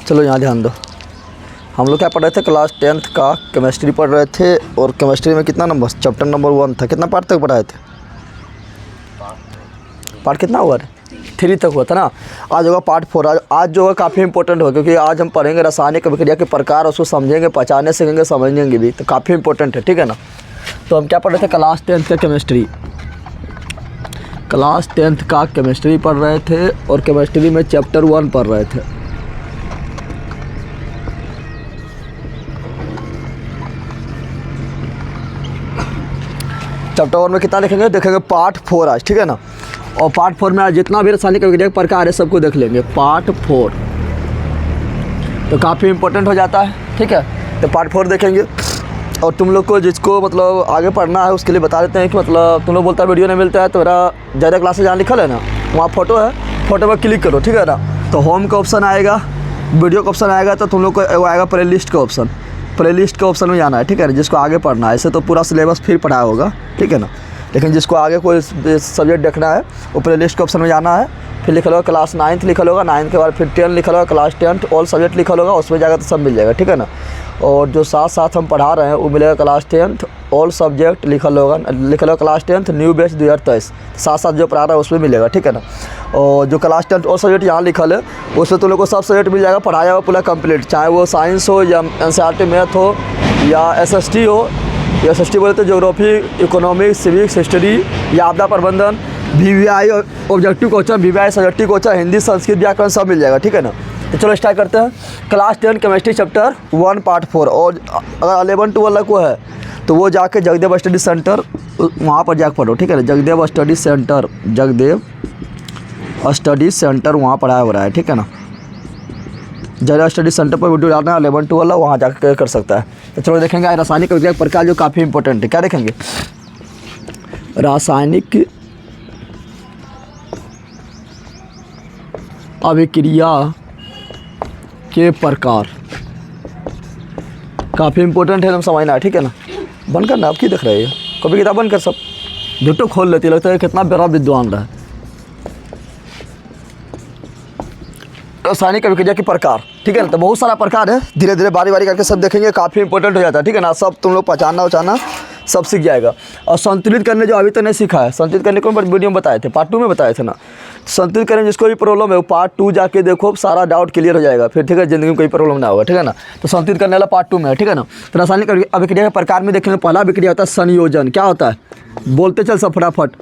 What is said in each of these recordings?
चलो यहाँ ध्यान दो। हम लोग क्या पढ़ रहे थे, क्लास 10th का केमिस्ट्री पढ़ रहे थे। और केमिस्ट्री में कितना नंबर, चैप्टर नंबर 1 था। कितना पार्ट तक पढ़ाए थे? पार्ट कितना हुआ है? 3 तक हुआ था ना। आज होगा पार्ट 4। आज जो है काफ़ी इंपॉर्टेंट होगा, क्योंकि आज हम पढ़ेंगे रासायनिक अभिक्रिया के प्रकार, उसको समझेंगे, पहचानने सीखेंगे, समझेंगे भी, तो काफ़ी इंपॉर्टेंट है, ठीक है ना। तो हम क्या पढ़ रहे थे, क्लास 10th का केमिस्ट्री। क्लास 10th का केमिस्ट्री पढ़ रहे थे और केमिस्ट्री में चैप्टर 1 पढ़ रहे थे। चैप्टर 1 में कितना देखेंगे, पार्ट 4 आज, ठीक है ना। और पार्ट 4 में आज जितना भी रासायनिक अभिक्रिया का प्रकार है सबको देख लेंगे, पार्ट 4। तो काफ़ी इंपॉर्टेंट हो जाता है, ठीक है। तो पार्ट 4 देखेंगे। और तुम लोग को जिसको मतलब आगे पढ़ना है उसके लिए बता देते हैं कि मतलब तुम लोग बोलता है वीडियो नहीं मिलता है, तो मेरा ज़्यादा क्लासेस जहाँ लिखा है ना वहाँ फ़ोटो है, फ़ोटो पर क्लिक करो, ठीक है ना। तो होम का ऑप्शन आएगा, वीडियो का ऑप्शन आएगा, तो तुम लोग को आएगा प्ले लिस्ट का ऑप्शन। प्ले लिस्ट के ऑप्शन में जाना है, ठीक है ना, जिसको आगे पढ़ना है। ऐसे तो पूरा सिलेबस फिर पढ़ाया होगा, ठीक है ना। लेकिन जिसको आगे कोई सब्जेक्ट देखना है वो प्ले लिस्ट के ऑप्शन में जाना है। फिर लिखा होगा क्लास 9th लिखा होगा, 9th के बाद फिर 10 लिखा होगा, क्लास 10th ऑल सब्जेक्ट लिखा होगा, उसमें जाएगा तो सब मिल जाएगा, ठीक है ना। और जो साथ साथ हम पढ़ा रहे हैं वो मिलेगा क्लास 10th ऑल सब्जेक्ट लिखा होगा क्लास 10th न्यू बैच 2023, साथ साथ जो पढ़ा रहा है उसमें मिलेगा, ठीक है ना। और जो क्लास 10th ऑल सब्जेक्ट यहाँ लिखा है उसमें तुम लोग को सब सब्जेक्ट मिल जाएगा, पढ़ाया हुआ पूरा कंप्लीट, चाहे वो साइंस हो या NCERT मैथ हो या SST हो, या SST बोले तो ज्योग्राफी, इकोनॉमिक्स, सिविक्स, हिस्ट्री या आपदा प्रबंधन, VVI objective question, VVI subjective question, Hindi, Sanskrit, व्याकरण सब मिल जाएगा, ठीक है ना। तो चलो स्टार्ट करते हैं। Class 10 chemistry chapter 1 part 4। और अगर 11 to 12 को है तो वो जाके जगदेव स्टडी सेंटर वहाँ पर जाकर पढ़ो, ठीक है ना। जगदेव स्टडी सेंटर वहाँ पढ़ाया हो रहा है, ठीक है ना। जगदेव स्टडी सेंटर पर वीडियो डालना है, 11 to 12 वहाँ जाकर कर सकता है। तो चलो देखेंगे रासायनिक अभिक्रिया के प्रकार जो काफ़ी इंपॉर्टेंट है। क्या देखेंगे, रासायनिक अभिक्रिया के प्रकार काफ़ी इंपॉर्टेंट है, हम समझना है, ठीक है ना। बंद करना, आप क्यों देख रहे हैं, कभी किताब बंद कर, सब झूठो खोल लेती है, लगता है कितना बड़ा विद्वान रहा है। रासायनिक अभिक्रिया के प्रकार, ठीक है ना। तो बहुत सारा प्रकार है, धीरे धीरे बारी बारी करके सब देखेंगे, काफ़ी इंपॉर्टेंट हो जाता है, ठीक है ना। सब तुम लोग पहचानना उचाना सब सीख जाएगा। और संतुलित करने जो अभी तक नहीं सीखा है, संतुलित करने को वीडियो में बताए थे, पार्ट 2 में बताए थे ना। संतुलित करने जिसको भी प्रॉब्लम है वो पार्ट 2 जाके देखो, सारा डाउट क्लियर हो जाएगा फिर, ठीक है। ज़िंदगी में कोई प्रॉब्लम ना होगा, ठीक है ना। तो संतुलित करने वाला पार्ट 2 में है, ठीक है ना। तो रासायनिक अभिक्रिया के प्रकार में देखेंगे, पहला अभिक्रिया होता है संयोजन। क्या होता है, बोलते चल सब फटाफट।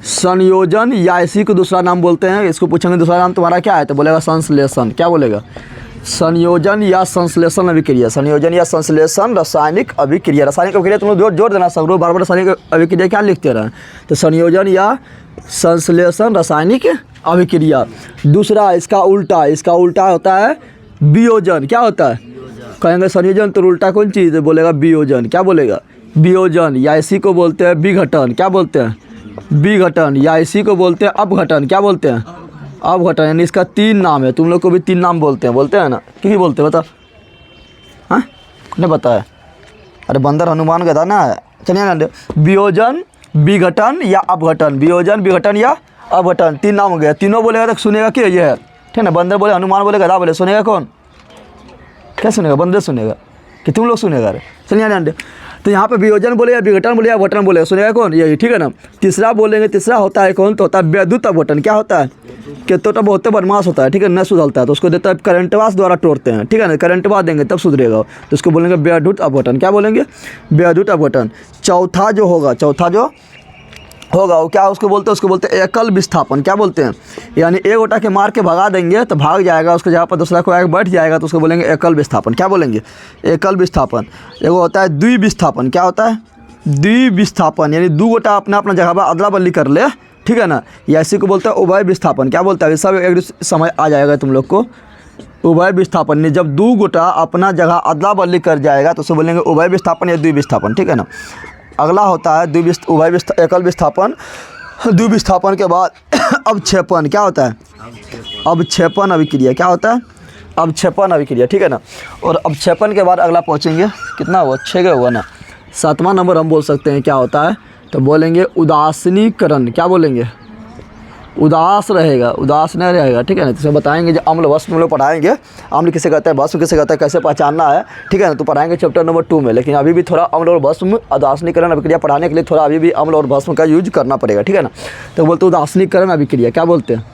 संयोजन, या इसी को दूसरा नाम बोलते हैं। इसको पूछेंगे दूसरा नाम तुम्हारा क्या है, तो बोलेगा संश्लेषण। क्या बोलेगा, संयोजन या संश्लेषण अभिक्रिया। संयोजन या संश्लेषण रासायनिक अभिक्रिया। रासायनिक अभिक्रिया तुम लोग जोड़ देना, सब लोग बार बार रासायनिक अभिक्रिया क्या लिखते रहे। तो संयोजन या संश्लेषण रासायनिक अभिक्रिया। दूसरा इसका उल्टा होता है वियोजन। क्या होता है, कहेंगे संयोजन तो उल्टा कौन चीज़ है, बोलेगा वियोजन। क्या बोलेगा, वियोजन। या इसी को बोलते हैं विघटन। क्या बोलते हैं, विघटन। या इसी को बोलते हैं अपघटन। क्या बोलते हैं, अपघटन। यानी इसका 3 नाम है, तुम लोग को भी 3 नाम बोलते हैं ना। क्यों बोलते हैं बता, हाँ नहीं बताया, अरे बंदर हनुमान गधा ना है। चलिए ना, वियोजन, विघटन या अपघटन। वियोजन, विघटन या अपघटन, 3 नाम हो गया। तीनों बोलेगा तो सुनेगा क्या ये है, ठीक है ना। बंदर बोले, हनुमान बोले, गधा बोले, सुनेगा कौन, क्या सुनेगा, बंदर सुनेगा कि तुम लोग सुनेगा। अरे चलिए ना, तो यहाँ पे वियोजन बोले या विघटन बोले या अपघटन बोले, सुनेगा कौन, यही, ठीक है ना। तीसरा बोलेंगे, तीसरा होता है कौन, तो होता है वैद्युत अपघटन। क्या होता है, कि तो बहुत बदमाश होता है, ठीक है, न सुधरता है तो उसको देता है करंटवास द्वारा तोड़ते हैं, ठीक है ना। करंटवास देंगे तब सुधरेगा, तो उसको बोलेंगे वैद्युत अपघटन। क्या बोलेंगे, वैद्युत अपघटन। चौथा जो होगा वो क्या उसको बोलते हैं, उसको बोलते हैं एकल विस्थापन। क्या बोलते हैं, यानी एक गोटा के मार के भगा देंगे तो भाग जाएगा, उसके जगह पर दूसरा को आगे बैठ जाएगा तो उसको बोलेंगे एकल विस्थापन। क्या बोलेंगे, एकल विस्थापन। एगो होता है द्विविस्थापन। क्या होता है, द्विविस्थापन, यानी 2 गोटा अपना अपना जगह पर अदला बदली कर ले, ठीक है ना। या इसी को बोलते हैं उभय विस्थापन। क्या बोलता है, सब एक समय आ जाएगा तुम लोग को। उभय विस्थापन, जब 2 गोटा अपना जगह अदला बदली कर जाएगा तो उसको बोलेंगे उभय विस्थापन या द्विविस्थापन, ठीक है ना। अगला होता है एकल विस्थापन। द्विविस्थापन के बाद अवक्षेपण। क्या होता है, अवक्षेपण अभिक्रिया। क्या होता है, अवक्षेपण अभिक्रिया, ठीक है ना। और अवक्षेपण के बाद अगला पहुँचेंगे, कितना हुआ, 6 हुआ ना। 7वां नंबर हम बोल सकते हैं क्या होता है, तो बोलेंगे उदासीनीकरण। क्या बोलेंगे, उदास रहेगा, उदास नहीं रहेगा, ठीक है ना। तो इसमें बताएंगे जो अम्ल वस्प हम लोग पढ़ाएंगे, अम्ल किसे कहते हैं, वस्प किसे कहते हैं, कैसे पहचानना है, ठीक है ना। तो पढ़ाएंगे चैप्टर नंबर 2 में। लेकिन अभी भी थोड़ा अम्ल और भस्म उदासीनीकरण अभिक्रिया पढ़ाने के लिए थोड़ा अभी भी अम्ल और भस्म का यूज करना पड़ेगा, ठीक है ना। तो बोलते उदासीनीकरण अभिक्रिया, क्या बोलते हैं,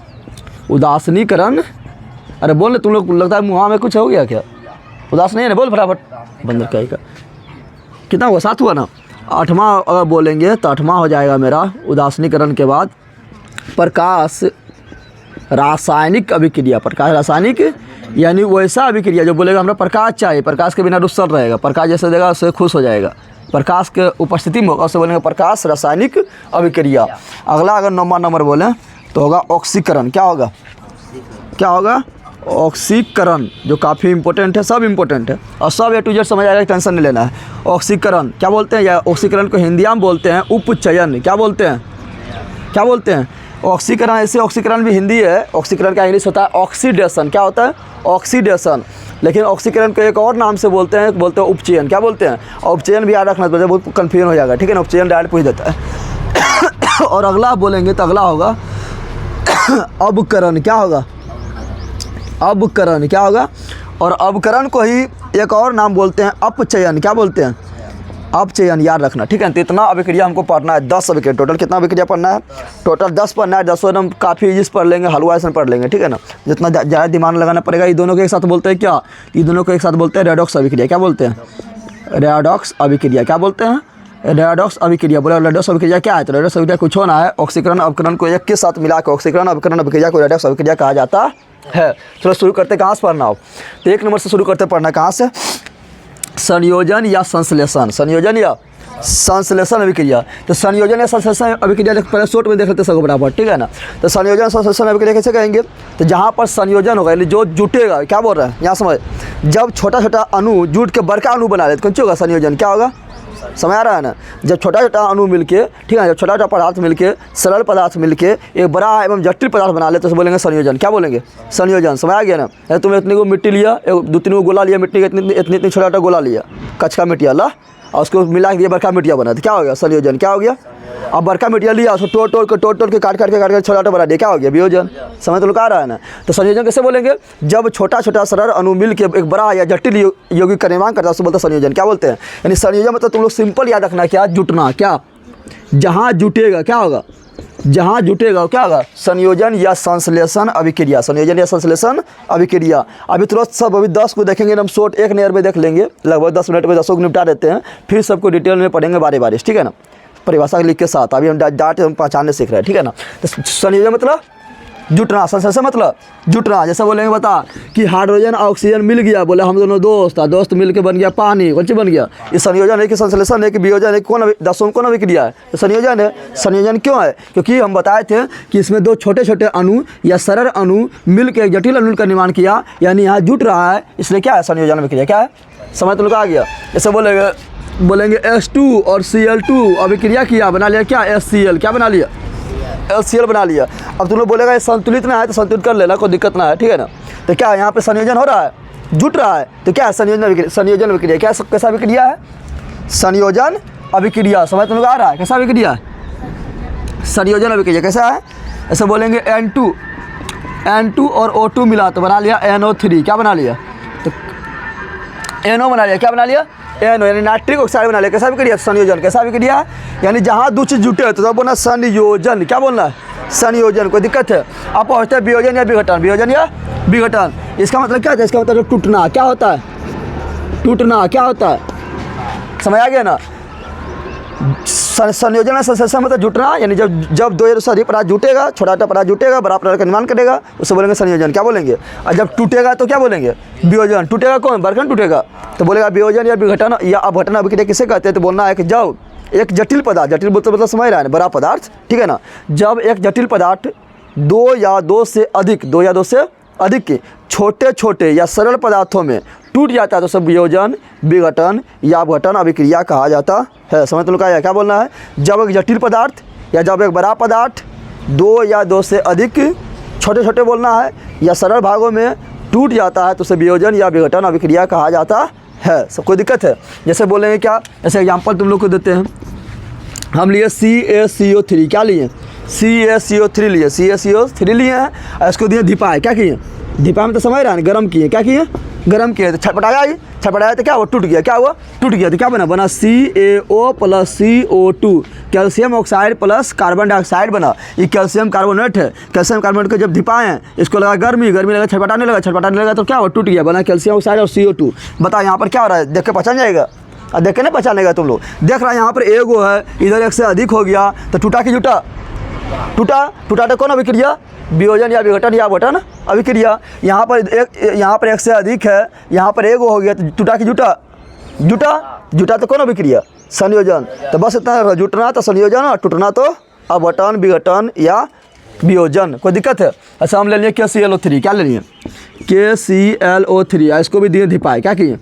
उदासीनीकरण। अरे बोल, तुम लोग लगता है मुँह में कुछ हो गया क्या, उदास नहीं है ना, बोल फटाफट। बंदर क्या का कितना हुआ, 7 हुआ ना। 8वां अगर बोलेंगे तो 8वां हो जाएगा मेरा उदासीनीकरण के बाद प्रकाश रासायनिक अभिक्रिया। प्रकाश रासायनिक यानी वैसा अभिक्रिया जो बोलेगा हमरा प्रकाश चाहिए, प्रकाश के बिना रुसल रहेगा, प्रकाश जैसे देगा उससे खुश हो जाएगा, प्रकाश के उपस्थिति में होगा उससे बोलेंगे प्रकाश रासायनिक अभिक्रिया। अगला अगर 9वां नंबर बोलें तो होगा ऑक्सीकरण। क्या होगा, क्या होगा, ऑक्सीकरण, जो काफ़ी इंपॉर्टेंट है, सब इंपॉर्टेंट है और सब A to Z समझ आएगा, टेंशन नहीं लेना है। ऑक्सीकरण क्या बोलते हैं, या ऑक्सीकरण को हिंदी में बोलते हैं उपचयन। क्या बोलते हैं, क्या बोलते हैं, ऑक्सीकरण। ऐसे ऑक्सीकरण भी हिंदी है, ऑक्सीकरण का इंग्लिश होता है ऑक्सीडेशन। क्या होता है, ऑक्सीडेशन। लेकिन ऑक्सीकरण को एक और नाम से बोलते हैं उपचयन। क्या बोलते हैं, उपचयन भी याद रखना, बहुत कन्फ्यूजन हो जाएगा, ठीक है ना। उपचयन डायरेक्ट पूछ देता है। और अगला बोलेंगे तो अगला होगा अबकरण। क्या होगा, अबकरण। क्या होगा, और अबकरण को ही एक और नाम बोलते हैं अपचयन। क्या बोलते हैं, अपचयन, याद रखना, ठीक है। तो इतना अभिक्रिया हमको पढ़ना है, 10 अभिक्रिया। टोटल कितना अभिक्रिया पढ़ना है, टोटल 10 पढ़ना है। 10 हम काफ़ी इजी पढ़ लेंगे, हलवा ऐसा पढ़ लेंगे, ठीक है ना। जितना ज़्यादा दिमाग लगाना पड़ेगा। ये दोनों को एक साथ बोलते हैं क्या, ये दोनों को एक साथ बोलते हैं रेडॉक्स अभिक्रिया। क्या बोलते हैं, रेडॉक्स अभिक्रिया। क्या बोलते हैं, रेडॉक्स अभिक्रिया। बोले रेडॉक्स अभिक्रिया क्या है, तो रेडॉक्स अभिक्रिया कुछ होना है, ऑक्सीकरण अवकरण को एक के साथ मिला के ऑक्सीकरण अवकरण अभिक्रिया को रेडॉक्स अभिक्रिया कहा जाता है। चलो शुरू करते, कहाँ से पढ़ना हो, तो 1 नंबर से शुरू करते पढ़ना। कहाँ से, संयोजन या संश्लेषण, संयोजन या संश्लेषण अभिक्रिया। तो संयोजन या संश्लेषण अभिक्रिया पहले शॉर्ट में देख लेते सब बराबर, ठीक है ना। तो संयोजन संश्लेषण अभिक्रिया कैसे कहेंगे, तो जहाँ पर संयोजन होगा यानी जो जुटेगा, क्या बोल रहे हैं यहाँ समझ, जब छोटा छोटा अणु जुट के बड़का अणु बना लेते, कौन होगा संयोजन, क्या होगा, समझ आ रहा है ना। जब छोटा छोटा अणु मिलके, ठीक है, जब छोटा छोटा पदार्थ मिलके, सरल पदार्थ मिलके एक बड़ा एवं जटिल पदार्थ बना ले तो बोलेंगे संयोजन। क्या बोलेंगे, संयोजन। समझ आ गया ना। तुमने इतनी को मिट्टी लिया, 2-3 को गोला लिया, मिट्टी का इतनी छोटा छोटा गोला लिया, कच्चा मिट्टिया ला, और उसको मिला के दिया, बड़का मिट्टिया बना, तो क्या हो गया, संयोजन। क्या हो गया, अब बड़का मिट्टिया लिया, उसको तोड़ के काट के छोटा छोटा बना दिया, क्या हो गया, वियोजन। समझ तो लोग आ रहा है ना। तो संयोजन कैसे बोलेंगे, जब छोटा छोटा सरल अणु मिल के एक बड़ा या जटिल यौगिक का निर्माण करता है उसको बोलते हैं संयोजन। क्या बोलते हैं, यानी संयोजन मतलब तुम लोग सिंपल याद रखना, क्या, जुटना। क्या, जहाँ जुटेगा क्या होगा, जहाँ जुटेगा क्या होगा, संयोजन या संश्लेषण अभिक्रिया। संयोजन या संश्लेषण अभिक्रिया। अभी तुरंत सब अभी 10 को देखेंगे, हम शॉर्ट 1 नंबर में देख लेंगे, लगभग 10 मिनट में 10 को निपटा देते हैं, फिर सबको डिटेल में पढ़ेंगे बारी बारी, ठीक है ना, परिभाषा लिख के साथ। अभी हम डाट हम पहचानने सीख रहे हैं, ठीक है ना। तो संयोजन मतलब जुटना, संश्लेषण मतलब जुटना। जैसे बोलेंगे बता कि हाइड्रोजन ऑक्सीजन मिल गया, बोले हम दोनों दोस्त मिल के बन गया पानी, कौन चीज बन गया, ये संयोजन है कि संश्लेषण है कि वियोजन है, कौन दसों कौन अभिक्रिया है, तो संयोजन है। संयोजन क्यों है, क्योंकि हम बताए थे कि इसमें 2 छोटे छोटे अणु या सरल अणु मिल के एक जटिल अणु का निर्माण किया, यानी यहाँ जुट रहा है, इसलिए क्या है, संयोजन अभिक्रिया। क्या है, समझ तो लोग आ गया। जैसे बोलेंगे H2 और Cl2 अभिक्रिया किया, बना लिया क्या, HCl। क्या बना लिया, HCl बना लिया। अब तुम लोग बोलेगा ये संतुलित ना है तो संतुलित कर लेना, कोई दिक्कत ना है, ठीक है ना। तो क्या यहाँ पे संयोजन हो रहा है, जुट रहा है, तो क्या है, संयोजन अभिक्रिया। क्या कैसा अभिक्रिया है, संयोजन अभिक्रिया। समझ तुम लोग आ रहा है, कैसा अभिक्रिया है, संयोजन अभिक्रिया कैसा है। ऐसे बोलेंगे N2 और O2 मिला तो बना लिया NO3। क्या बना लिया, तो NO बना लिया। क्या बना लिया, NO, यानी नाइट्रिक ऑक्साइड बना लिया। कैसा अभिक्रिया, संयोजन। कैसा अभिक्रिया, यानी जहाँ 2 चीज जुटे तो बोलना संयोजन। क्या बोलना है, संयोजन। कोई दिक्कत है, आप पहुँचते हैं वियोजन या विघटन, वियोजन या विघटन। इसका मतलब क्या है, इसका मतलब टूटना। क्या होता है, टूटना। क्या होता है, समझ आ गया ना। संयोजन है संश्लेषण मतलब जुटना, यानी जब 2 से अधिक पदार्थ जुटेगा, छोटा छोटा पदार्थ जुटेगा, बड़ा पदार्थ का निर्माण करेगा, उससे बोलेंगे संयोजन। क्या बोलेंगे, और जब टूटेगा तो क्या बोलेंगे, वियोजन। टूटेगा कौन, बरखंड टूटेगा तो बोलेगा वियोजन या विघटन या अपघटन अभिक्रिया किसे कहते हैं, तो बोलना है कि जब एक जटिल पदार्थ, जटिल मतलब समझ रहा है, बड़ा पदार्थ, ठीक है ना, जब एक जटिल पदार्थ 2 या 2 से अधिक के छोटे छोटे या सरल पदार्थों में टूट जाता है तो सब वियोजन, विघटन या अपघटन अभिक्रिया कहा जाता है। समझ तो लोग आया, क्या बोलना है, जब एक जटिल पदार्थ या जब एक बड़ा पदार्थ 2 या 2 से अधिक छोटे छोटे बोलना है या सरल भागों में टूट जाता है तो उसे वियोजन या विघटन अभिक्रिया कहा जाता है। सब कोई दिक्कत है, जैसे बोलेंगे क्या, जैसे एग्जाम्पल तुम लोग को देते हैं, हम लिए CaCO3। क्या लिए, CaCO3 लिए, CaCO3 लिए हैं और इसको दिए धिपाए, क्या किए, धिपाए में तो समझ रहा है, गर्म किए, क्या किए, गर्म किए, तो छटपटाया, ये छटपटाया तो क्या हुआ, टूट गया, क्या हुआ, टूट गया, तो क्या बना, बना CaO plus CO2, calcium oxide plus carbon dioxide बना। ये कैल्शियम कार्बोनेट है, कैल्शियम कार्बोनेट को जब धिपाए हैं, इसको लगा गर्मी, गर्मी लगा छटपटाने लगा, छटपटाने लगा तो क्या हुआ, टूट गया, बना कैल्शियम ऑक्साइड और CO2। बताओ यहाँ पर क्या हो रहा है, देख के पहचान जाएगा, और देख के नहीं पहचानेगा तुम लोग, देख रहा है यहाँ पर एगो है, इधर एक से अधिक हो गया तो टूटा कि जुटा, टूटा, टूटा तो कौन अभिक्रिया, वियोजन या विघटन या बटन अभिक्रिया। यहाँ पर एक से अधिक है, यहाँ पर एगो हो गया तो टूटा कि जुटा, जुटा, जुटा तो कौन अभिक्रिया, संयोजन। तो बस इतना, जुटना तो संयोजन और टूटना तो अबटन, विघटन या वियोजन। कोई दिक्कत है। अच्छा हम ले लिए KClO3, क्या ले लिए, KClO3, इसको भी दिए धिपाए, क्या किए,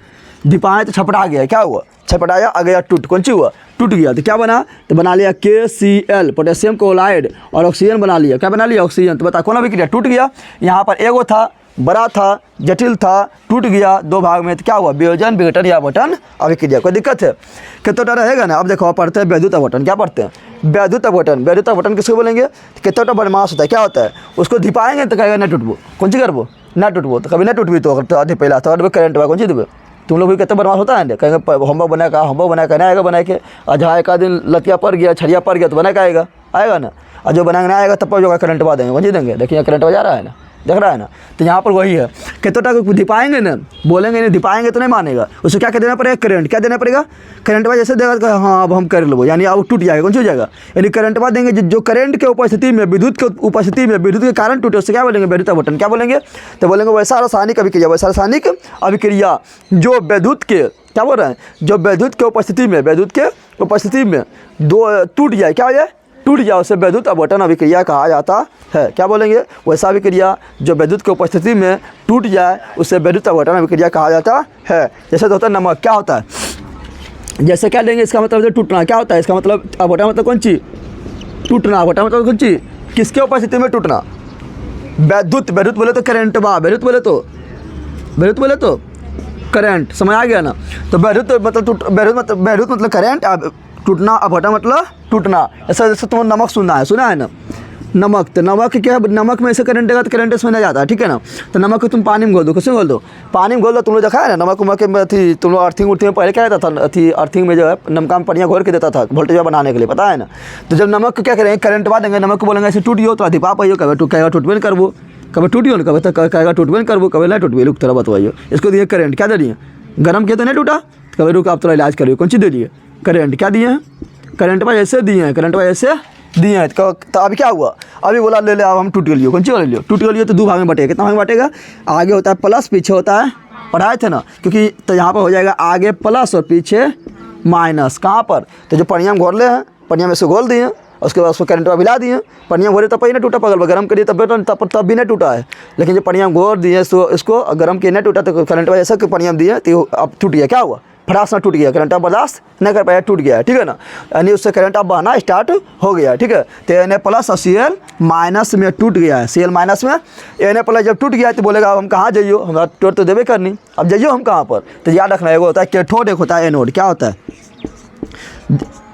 धिपाए तो छपटा गया, क्या हुआ, छपटाया आ गया टूट, कौन सी हुआ, टूट गया, तो क्या बना, तो बना लिया KCl पोटेशियम क्लोराइड और ऑक्सीजन बना लिया, क्या बना लिया, ऑक्सीजन। तो बता कौन अभिक्रिया, टूट गया, यहाँ पर एगो था, बड़ा था, जटिल था, टूट गया दो भाग में, तो क्या हुआ, वियोजन, विघटन या बटन अभिक्रिया। कोई दिक्कत है, कितना रहेगा ना। अब देखो पढ़ते हैं वैद्युत अपघटन, क्या पढ़ते हैं, वैद्युत अपघटन। वैद्युत अपघटन किसको बोलेंगे, कितना बदमाश होता है, क्या होता है, उसको धिपाएंगे तो कहेगा न टूटबो, कौन सी करबो, न टूटबो, तो कभी न टूटबी तो अगर पहला तो करंट हुआ, कौन सी देवे, तुम लोग भी कितना बदमाश होता है, कहेंगे होमवर्क बना का, होमवर्क बना के नहीं आएगा, बना के जहाँ एक दिन लतिया पड़ गया, छड़िया पड़ गया तो बना के आएगा, आएगा ना, और जो बनाएंगे नहीं आएगा तब पर जो करंट बा देंगे, वही देंगे। देखिए करंट बजा रहा है ना, देख रहा है ना, तो यहाँ पर वही है, कितना तक धिपाएंगे ना, बोलेंगे नहीं, धिपाएंगे तो नहीं मानेगा, उसे क्या देना पड़ेगा, करंट, क्या देना पड़ेगा, करंट जैसे देगा, हाँ अब हम कर लो, यानी अब टूट जाएगा, कौन सी हो जाएगा, यानी करंट देंगे जो करंट के उपस्थिति में, विद्युत के उपस्थिति में, विद्युत के कारण टूटे, उससे क्या बोलेंगे, वैद्युत अपघटन। क्या बोलेंगे, तो बोलेंगे वैसा रासायनिक अभिक्रिया, वैसा रासायनिक अभिक्रिया जो विद्युत के, क्या बोल रहे हैं, जो विद्युत के उपस्थिति में, विद्युत के उपस्थिति में दो टूट जाए, क्या हो जाए, टूट जाए, उसे वैद्युत अपघटन अभिक्रिया कहा जाता है। क्या बोलेंगे, वैसा अभिक्रिया जो विद्युत की उपस्थिति में टूट जाए, उसे वैद्युत अपघटन अभिक्रिया कहा जाता है। जैसे तो होता है नमक, क्या होता है, जैसे क्या लेंगे, इसका मतलब टूटना, क्या होता है, इसका मतलब अपघटन मतलब कौन चीज, टूटना, अपघटन मतलब कौन चीज, किसके उपस्थिति में टूटना, वैद्युत, वैद्युत बोले तो करंट बा, वैद्युत बोले तो करंट, समझ आ गया ना। तो वैद्युत मतलब वैद्युत मतलब करंट, टूटना, अपघटन मतलब टूटना। ऐसा जैसे तुम नमक सुना है ना, नमक, तो नमक क्या, नमक में ऐसे करंट देगा तो करंट इसमें नहीं जाता है, ठीक है ना। तो नमक को तुम पानी में घोल दो, कैसे घोल दो, पानी में घोल दो, तुम लोग देखा है ना, नमक उमक में थी, तुम लोग अर्थिंग में पहले क्या रहता था, अथी अर्थिंग में जो है नमक में पनिया घोल के देता था वोल्टेज बनाने के लिए, पता है ना। तो जब नमक को क्या करेंगे, करंट बा देंगे, नमक को बोलेंगे ऐसे टूट गयो, तो अधिपा पाइयो, कभी कहेगा टूटबे करबो, कभी टूटियो ना, कभी तो कहेगा टूटबे करबो, कभी नहीं टूटबे, लोग तरह बतवाइयो। इसको दिए करंट, क्या दे दिए, गर्म किया तो नहीं टूटा, कभी रुक आप थोड़ा इलाज करिए, कौन चीज़ दे दिए, करंट, क्या दिए हैं, करंट पर ऐसे दिए हैं, करंट पर ऐसे दिए हैं। तो अभी क्या हुआ, अभी बोला ले अब हम टूट गलियो, कौन सी वाला लियो, टूट गलियो तो दो भाग में बटेगा, कितना भाग में बटेगा, आगे होता है प्लस, पीछे होता है, पढ़ाए थे ना, क्योंकि तो यहाँ पर हो जाएगा आगे प्लस और पीछे माइनस, कहाँ पर, तो जो पनिया में घोल ले हैं, पनिया में से घोल दिए, उसके बाद उसको करंट में मिला दिए, पनिया घोरे तब ही नहीं टूटा, पगल गर्म करिए तब भी नहीं टूटा है, लेकिन जब पनिया में घोर दिए तो इसको गर्म किए नहीं टूटा, तो करंट में ऐसा पनिया में दिए तो अब टूट गया, क्या हुआ, फटास ना टूट गया, करंट आप बर्दाश्त नहीं कर पाया, टूट गया, ठीक है ना, यानी उससे करंट आप बहना स्टार्ट हो गया, ठीक है। तो एन प्लस और Cl माइनस में टूट गया है, Cl माइनस में एन प्लस जब टूट गया तो बोलेगा अब हम कहाँ जाइयो, हमारा टूट तो देवे करनी, अब जाइयो हम कहाँ पर, तो याद रखना, एगो होता है कैथोड, एक होता है एनोड। क्या होता है,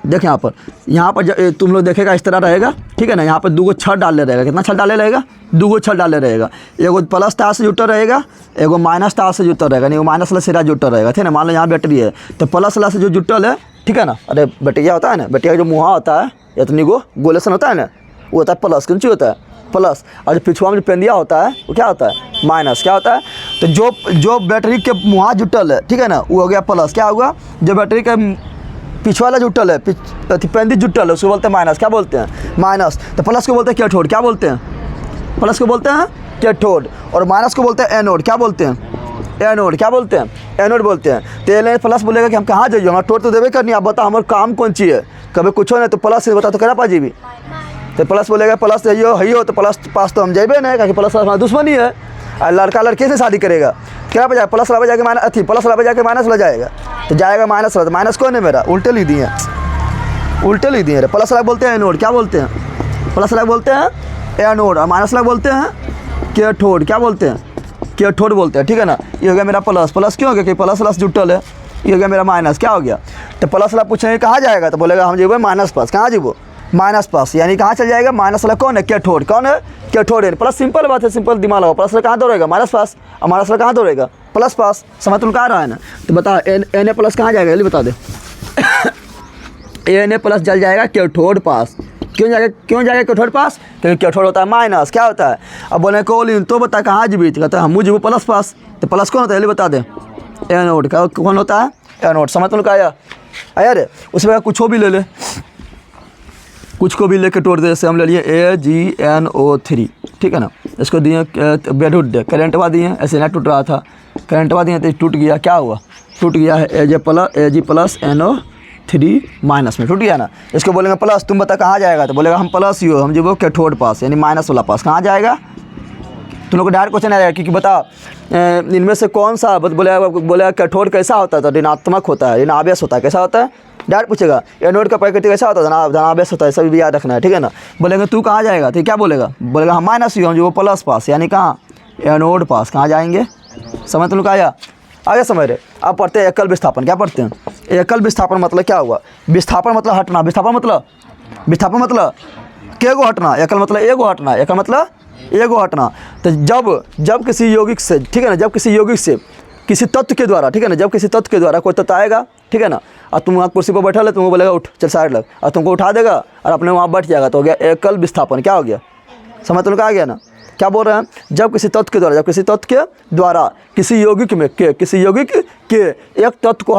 देख यहाँ पर तुम लोग देखेगा इस तरह रहेगा, ठीक है ना, यहाँ पर दूगो छड़ डाले रहेगा, कितना छड़ डाले रहेगा, दूगो छड़ डाले रहेगा, एगो प्लस तार से जुटल रहेगा, एगो माइनस तार से जुटल रहेगा, नहीं वो माइनस वाला सिरा जुटल रहेगा, ठीक है ना। मान लो यहाँ बैटरी है तो प्लस वाला से जो जुटल है, ठीक है ना, अरे बैटरिया होता है ना, बैटरिया का जो मुँहा होता है इतनी गो गोलेसन होता है ना, वो होता है प्लस, कौन सी होता है प्लस, और जो पिछुआ में जो पेंदिया होता है वो क्या होता है माइनस, क्या होता है, तो जो बैटरी के मुँहा जुटल है, ठीक है ना, वो हो गया प्लस, क्या होगा, जो बैटरी का पिछवा वाला जुटल है, पेंदी जुटल है, उसको बोलते हैं माइनस, क्या बोलते हैं माइनस। तो प्लस को बोलते हैं कैथोड, क्या बोलते हैं, प्लस को बोलते हैं कैथोड, और माइनस को बोलते हैं एनोड, क्या बोलते हैं एनोड, क्या बोलते हैं एनोड बोलते हैं। तो एल प्लस बोलेगा कि हम कहाँ जाइए, हमारा टोट तो देवे करनी, आप बता हमारा काम कौन सी है, कभी कुछ हो नहीं तो प्लस से बता तो करा पाजी भी, तो प्लस बोलेगा प्लस जाइयो है हो, तो प्लस पास तो हम जाइबे नहीं, क्योंकि प्लस हमारा दुश्मनी है, और लड़का लड़के से शादी करेगा, क्या बजाय प्लस वाला जाके माइनस, अथी प्लस वाला जाके माइनस वाला जाएगा, तो जाएगा माइनस वाला, माइनस कौन है मेरा, उल्टे लिख दिए, उल्टे लिख दिए। प्लस वाला बोलते हैं एनोड, क्या बोलते हैं, प्लस वाला बोलते हैं एनोड, और माइनस वाला बोलते हैं कैथोड, क्या बोलते हैं कैथोड बोलते हैं, ठीक है ना। ये हो गया मेरा प्लस, प्लस क्यों हो गया कि प्लस प्लस जुटल है, ये हो गया मेरा माइनस, क्या हो गया, तो प्लस वाला पूछेंगे कहाँ जाएगा, तो बोलेगा हम जेबो माइनस पास, कहाँ जेबो माइनस प्लस, यानी कहाँ चल जाएगा, माइनस वाला कौन है, कैथोड, कौन है, कैथोड है। प्लस सिंपल बात है, सिंपल दिमाग लगाओ, प्लस वाला कहाँ दौड़ेगा, माइनस प्लस, और माइनस वाला कहाँ दौड़ेगा, प्लस प्लस। समझ तुम कहाँ रहा है ना, तो बता Na प्लस कहाँ जाएगा, जल्दी बता दे। Na प्लस जल जाएगा कैथोड पास। क्यों जाएगा कैथोड पास, क्योंकि कैथोड होता है माइनस, क्या होता है। अब बोले कोलिन तो बता कहाँ जीवित, कहता है हम जीवो प्लस पास, तो प्लस कौन होता है, जल्दी बता दे। एनोड का कौन होता है, एनोड। समझ तुम आया रे। उसमें कुछ भी ले ले, कुछ को भी लेके तोड़ दे। जैसे हम ले लिए AgNO3, ठीक है ना, इसको दिए बेडहुड दे, करेंटवा दिए, ऐसे ना टूट रहा था, करेंटवा दिए तो टूट गया, क्या हुआ, टूट गया है Ag+NO3 माइनस में टूट गया ना। इसको बोलेंगे प्लस, तुम बता कहाँ जाएगा, तो बोलेगा हम प्लस ही हो, हम जो वो कैथोड पास, यानी माइनस वाला पास कहाँ जाएगा। तुम लोग को डायरेक्ट क्वेश्चन आएगा कि बता इनमें से कौन सा, बोलेगा कैथोड कैसा होता है, तो ऋणात्मक होता है, ऋणावेश होता है, कैसा होता है, डायरेक्ट पूछेगा। एनोड का प्रकृति कैसा होता है, धनावेश होता है, सब भी याद रखना है, ठीक है ना। बोलेंगे तू कहाँ जाएगा, तो क्या बोलेगा, बोलेगा हम माइनस ही हम जो वो प्लस पास, यानी कहाँ, एनोड पास, कहाँ जाएंगे। समझ तुम लोग आगे समझ रहे। अब पढ़ते हैं एकल विस्थापन, क्या पढ़ते हैं, एकल विस्थापन मतलब क्या हुआ, विस्थापन मतलब हटना, विस्थापन मतलब के गो हटना, एकल मतलब एगो हटना, एकल मतलब एगो हटना। तो जब किसी यौगिक से, ठीक है ना, जब किसी यौगिक से किसी तत्व के द्वारा, ठीक है ना, जब किसी तत्व के द्वारा कोई तत्व आएगा, ठीक है ना, और तुम वहाँ कुर्सी पर बैठा ले, तुमको बोलेगा उठ चल साइड लग, और तुमको उठा देगा और अपने वहाँ बैठ जाएगा, तो हो गया एकल विस्थापन। क्या हो गया, समझ तुम आ गया ना। क्या बोल रहे हैं, जब किसी तत्व के द्वारा किसी यौगिक में किसी यौगिक के एक तत्व को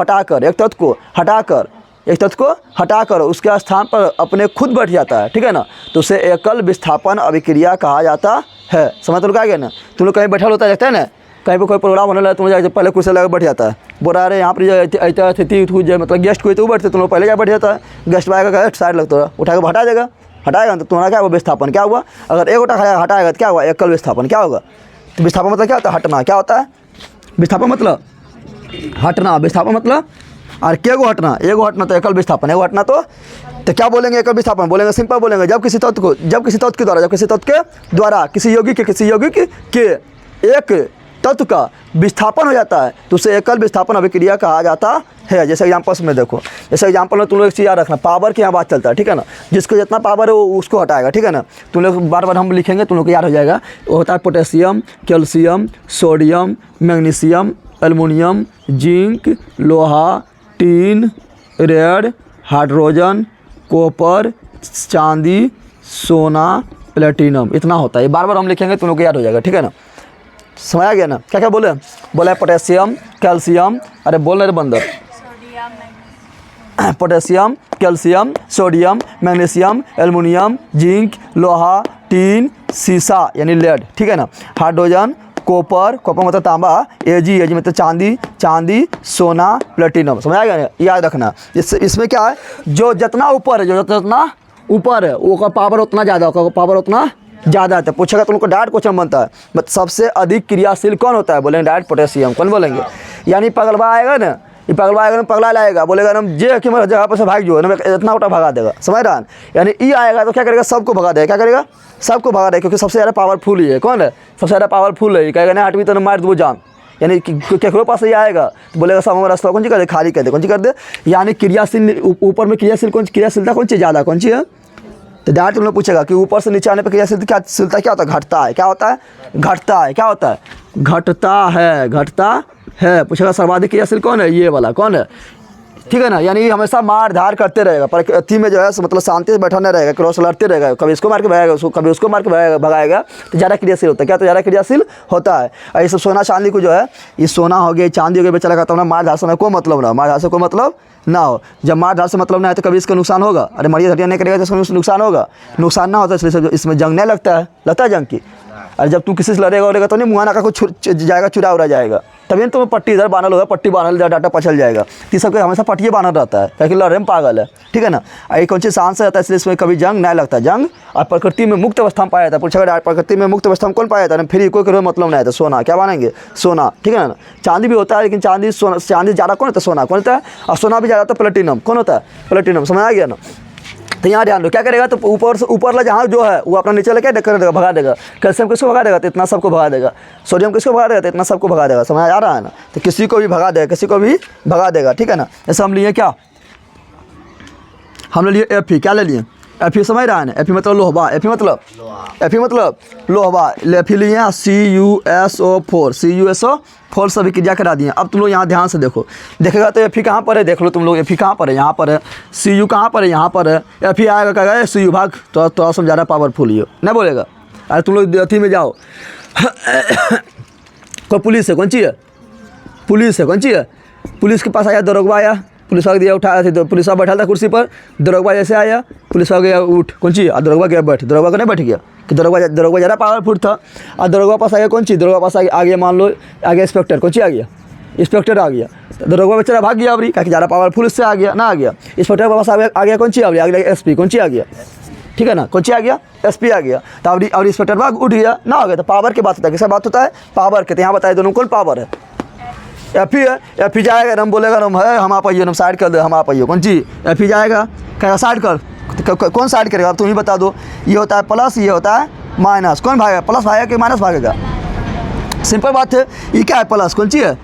हटाकर उसके स्थान पर अपने खुद बैठ जाता है, ठीक है ना, तो उसे एकल विस्थापन अभिक्रिया कहा जाता है। समझ तुम आ गया ना। तुम लोग कहीं बैठा होता है ना, कहीं पर कोई प्रोग्राम होने लगा, तुम जाकर पहले कुर्सी लगा बैठ जाता है, बोल रहा है यहाँ पर अतिथि मतलब गेस्ट कोई तो बैठते, तुम लोग पहले जा बैठ जाता है, गेस्ट आएगा साइड लगता है, उठा के हटा देगा, हटाएगा तो तुम्हारा क्या हुआ, विस्थापन क्या हुआ। अगर एक गोटा हटाएगा तो क्या हुआ, एकल विस्थापन। क्या होगा, तो विस्थापन मतलब क्या होता है, हटना। क्या होता है, विस्थापन मतलब हटना, विस्थापन मतलब और के गो हटना, एगो हटना तो एकल विस्थापन, एगो हटना तो क्या बोलेंगे, एकल विस्थापन बोलेंगे। सिंपल बोलेंगे, जब किसी तत्व के द्वारा किसी यौगिक के एक तत्व का विस्थापन हो जाता है, तो उसे एकल विस्थापन अभिक्रिया कहा जाता है। जैसे एग्जाम्पल्स में देखो, जैसे एग्जाम्पल में तुम लोग एक चीज़ याद रखना, पावर की यहाँ बात चलता है, ठीक है ना, जिसको जितना पावर है वो उसको हटाएगा, ठीक है ना। तुम लोग बार बार हम लिखेंगे, तुम लोग को याद हो जाएगा। वो होता है potassium, calcium, sodium, magnesium, aluminium, zinc, लोहा, टीन, रेड, हाइड्रोजन, कॉपर, चांदी, सोना, प्लेटिनम, इतना होता है। ये बार बार हम लिखेंगे, तुम लोग को याद हो जाएगा, ठीक है ना। समझ आ गया ना। क्या क्या बोले पोटेशियम, कैल्शियम, अरे बोल रहे बंदर, potassium, calcium, sodium, magnesium, aluminium, zinc, लोहा, टीन, सीसा यानी लेड, ठीक है ना, हाइड्रोजन, कॉपर मतलब तांबा, एजी मतलब चांदी, सोना, प्लेटिनम। समझ आ गया ना, याद रखना। इसमें क्या है, जो जितना ऊपर है, वो पावर उतना ज़्यादा होगा, पावर उतना ज़्यादा आता है। पूछेगा तो उनको डायरेक्ट क्वेश्चन बनता है, बट सबसे अधिक क्रियाशील कौन होता है, बोलेंगे डायरेक्ट पोटेशियम। कौन बोलेंगे, यानी पगलवा आएगा ना, ये पगला लाएगा, बोलेगा ना जे कि मेरे जगह पर से भाग जो ना, इतना उठा भगा देगा। समझ रहा है, यानी ई आएगा तो क्या करेगा, सबको भगा देगा। क्या करेगा, सबको भगा देगा, क्योंकि सबसे ज़्यादा पावरफुल ही है। कौन है, सबसे ज़्यादा पावरफुल है। कहेगा ना हटवी तो मार दो जान, यानी केकरो पास ये आएगा तो बोलेगा सब हमारा रास्ता कौन सी कर दे, खाली कर दे, कौन सी कर दे। यानी क्रियाशील, ऊपर में क्रियाशीलता कौन सी ज़्यादा, कौन सी है। तो डायरेक्ट तुम लोग पूछेगा कि ऊपर से नीचे आने पर क्रियाशीलता क्या होता है, घटता है। क्या होता है, घटता है। क्या होता है, घटता है। पूछेगा सर्वाधिक क्रियाशील कौन है, ये वाला कौन है, ठीक है ना। यानी हमेशा मार धार करते रहेगा, पर अति में जो है मतलब शांति से बैठा नहीं रहेगा, क्रॉस लड़ते रहेगा, कभी इसको मार के भगाएगा, कभी उसको मार के भगाएगा, तो ज़्यादा क्रियाशील होता है। क्या, तो ज़्यादा क्रियाशील होता है। और ये सब सोना चांदी को जो है, ये सोना हो गया, चांदी हो गया, बेचा लगा, तो मार धार से कोई मतलब ना, मार धार से कोई मतलब ना हो। जब मार धार से मतलब ना है तो कभी इसका नुकसान होगा। अरे मरिया घटिया नहीं करेगा तो इसका नुकसान होगा, नुकसान ना होता, इसलिए इसमें जंग नहीं लगता है जंग की। और जब तू किसी से लड़ेगा तो नहीं मुँह नाका को जाएगा, चुरा उड़ा जाएगा, तभी तो पट्टी इधर बानल होगा, पट्टी बानल इधर डाटा पछल जाएगा। तो सबके हमेशा पट्टिए बानल रहता है, क्योंकि लड़ने में पागल है, ठीक है ना। ये कौन सी सांस से रहता है, इसलिए इसमें कभी जंग नहीं लगता। जंग और प्रकृति में मुक्त अवस्था में पाया जाता है। पूछेगा प्रकृति में मुक्त अवस्था में कौन पाया जाता है, फिर कोई मतलब नहीं आता। सोना, क्या मानेंगे, सोना, ठीक है ना। चांदी भी होता है, लेकिन चांदी ज़्यादा कौन होता है, सोना कौन होता है, और सोना भी ज़्यादा होता है प्लेटिनम। कौन होता है, प्लेटिनम। समझ आ गया ना। तो यहाँ ध्यान दो, क्या करेगा, तो ऊपर जहाँ जो है वो अपना नीचे लेके कर देगा, भगा देगा। कैल्शियम किसको भगा देगा, तो इतना सबको भगा देगा। सोडियम किसको भगा देगा, तो इतना सबको भगा देगा। समझ आ रहा है ना। तो किसी को भी भगा देगा, ठीक है ना। जैसे हम लिए क्या, हम ले लिए Fe, क्या ले लिए एफ समझ रहा है ना, एफ मतलब लोहबा, एफ मतलब लोहबा। एफ लिए हैं CuSO4, CuSO4 सभी क्रिया करा दिए। अब तुम लोग यहाँ ध्यान से देखो, देखेगा तो एफ कहाँ पर है, देख लो तुम लोग, एफ कहाँ पर है, यहाँ पर है। Cu कहाँ पर है, यहाँ पर है। एफ आएगा कहेगा Cu भाग, तो समझा पावरफुल ही हो, नहीं बोलेगा। अरे तुम लोग अथी में जाओ कोई पुलिस है, कौन सी है, पुलिस है, कौन सी है, पुलिस के पास आया दरोगा, आया पुलिस वाला दिया, उठाया तो पुलिस वाला बैठा था कुर्सी पर, दरोगा जैसे आया पुलिस वाला गया उठ, कौन सी, और दरोगा गया बैठ, दरोगा को नहीं बैठ गया कि दरोगा ज़्यादा पावरफुल था। और दरोगा पास आ गया, कौन सी, दरोगा पास आ गया, मान लो आ गया इंस्पेक्टर, कौन सी आ गया, इंस्पेक्टर आ गया। दरोगा बेचारा भाग गया, अबरी क्या ज़्यादा पावरफुल इससे आ गया ना, आ गया इंस्पेक्टर के पास आ गया, कौन सी आ गया, SP, कौन सी आ गया, ठीक है ना, कौन सी आ गया, SP आ गया। तो अब इंस्पेक्टर भाग उठ गया ना, हो गया। तो पावर की बात होता है, किसका बात होता है, पावर के। तो यहाँ बताए दोनों कौन पावर है, एफ है। एफ जाएगा, हम बोलेगा हम है, हम आप आइए, हम साइड कर दे, हम आप आइए, कौन सी, एफ जाएगा, कहेगा साइड कर, कौन साइड करेगा, अब तुम ही बता दो। ये होता है प्लस, ये होता है माइनस, कौन भागेगा, प्लस भागेगा कि माइनस भागेगा, सिंपल बात है। ये क्या है, प्लस, कौन सी है,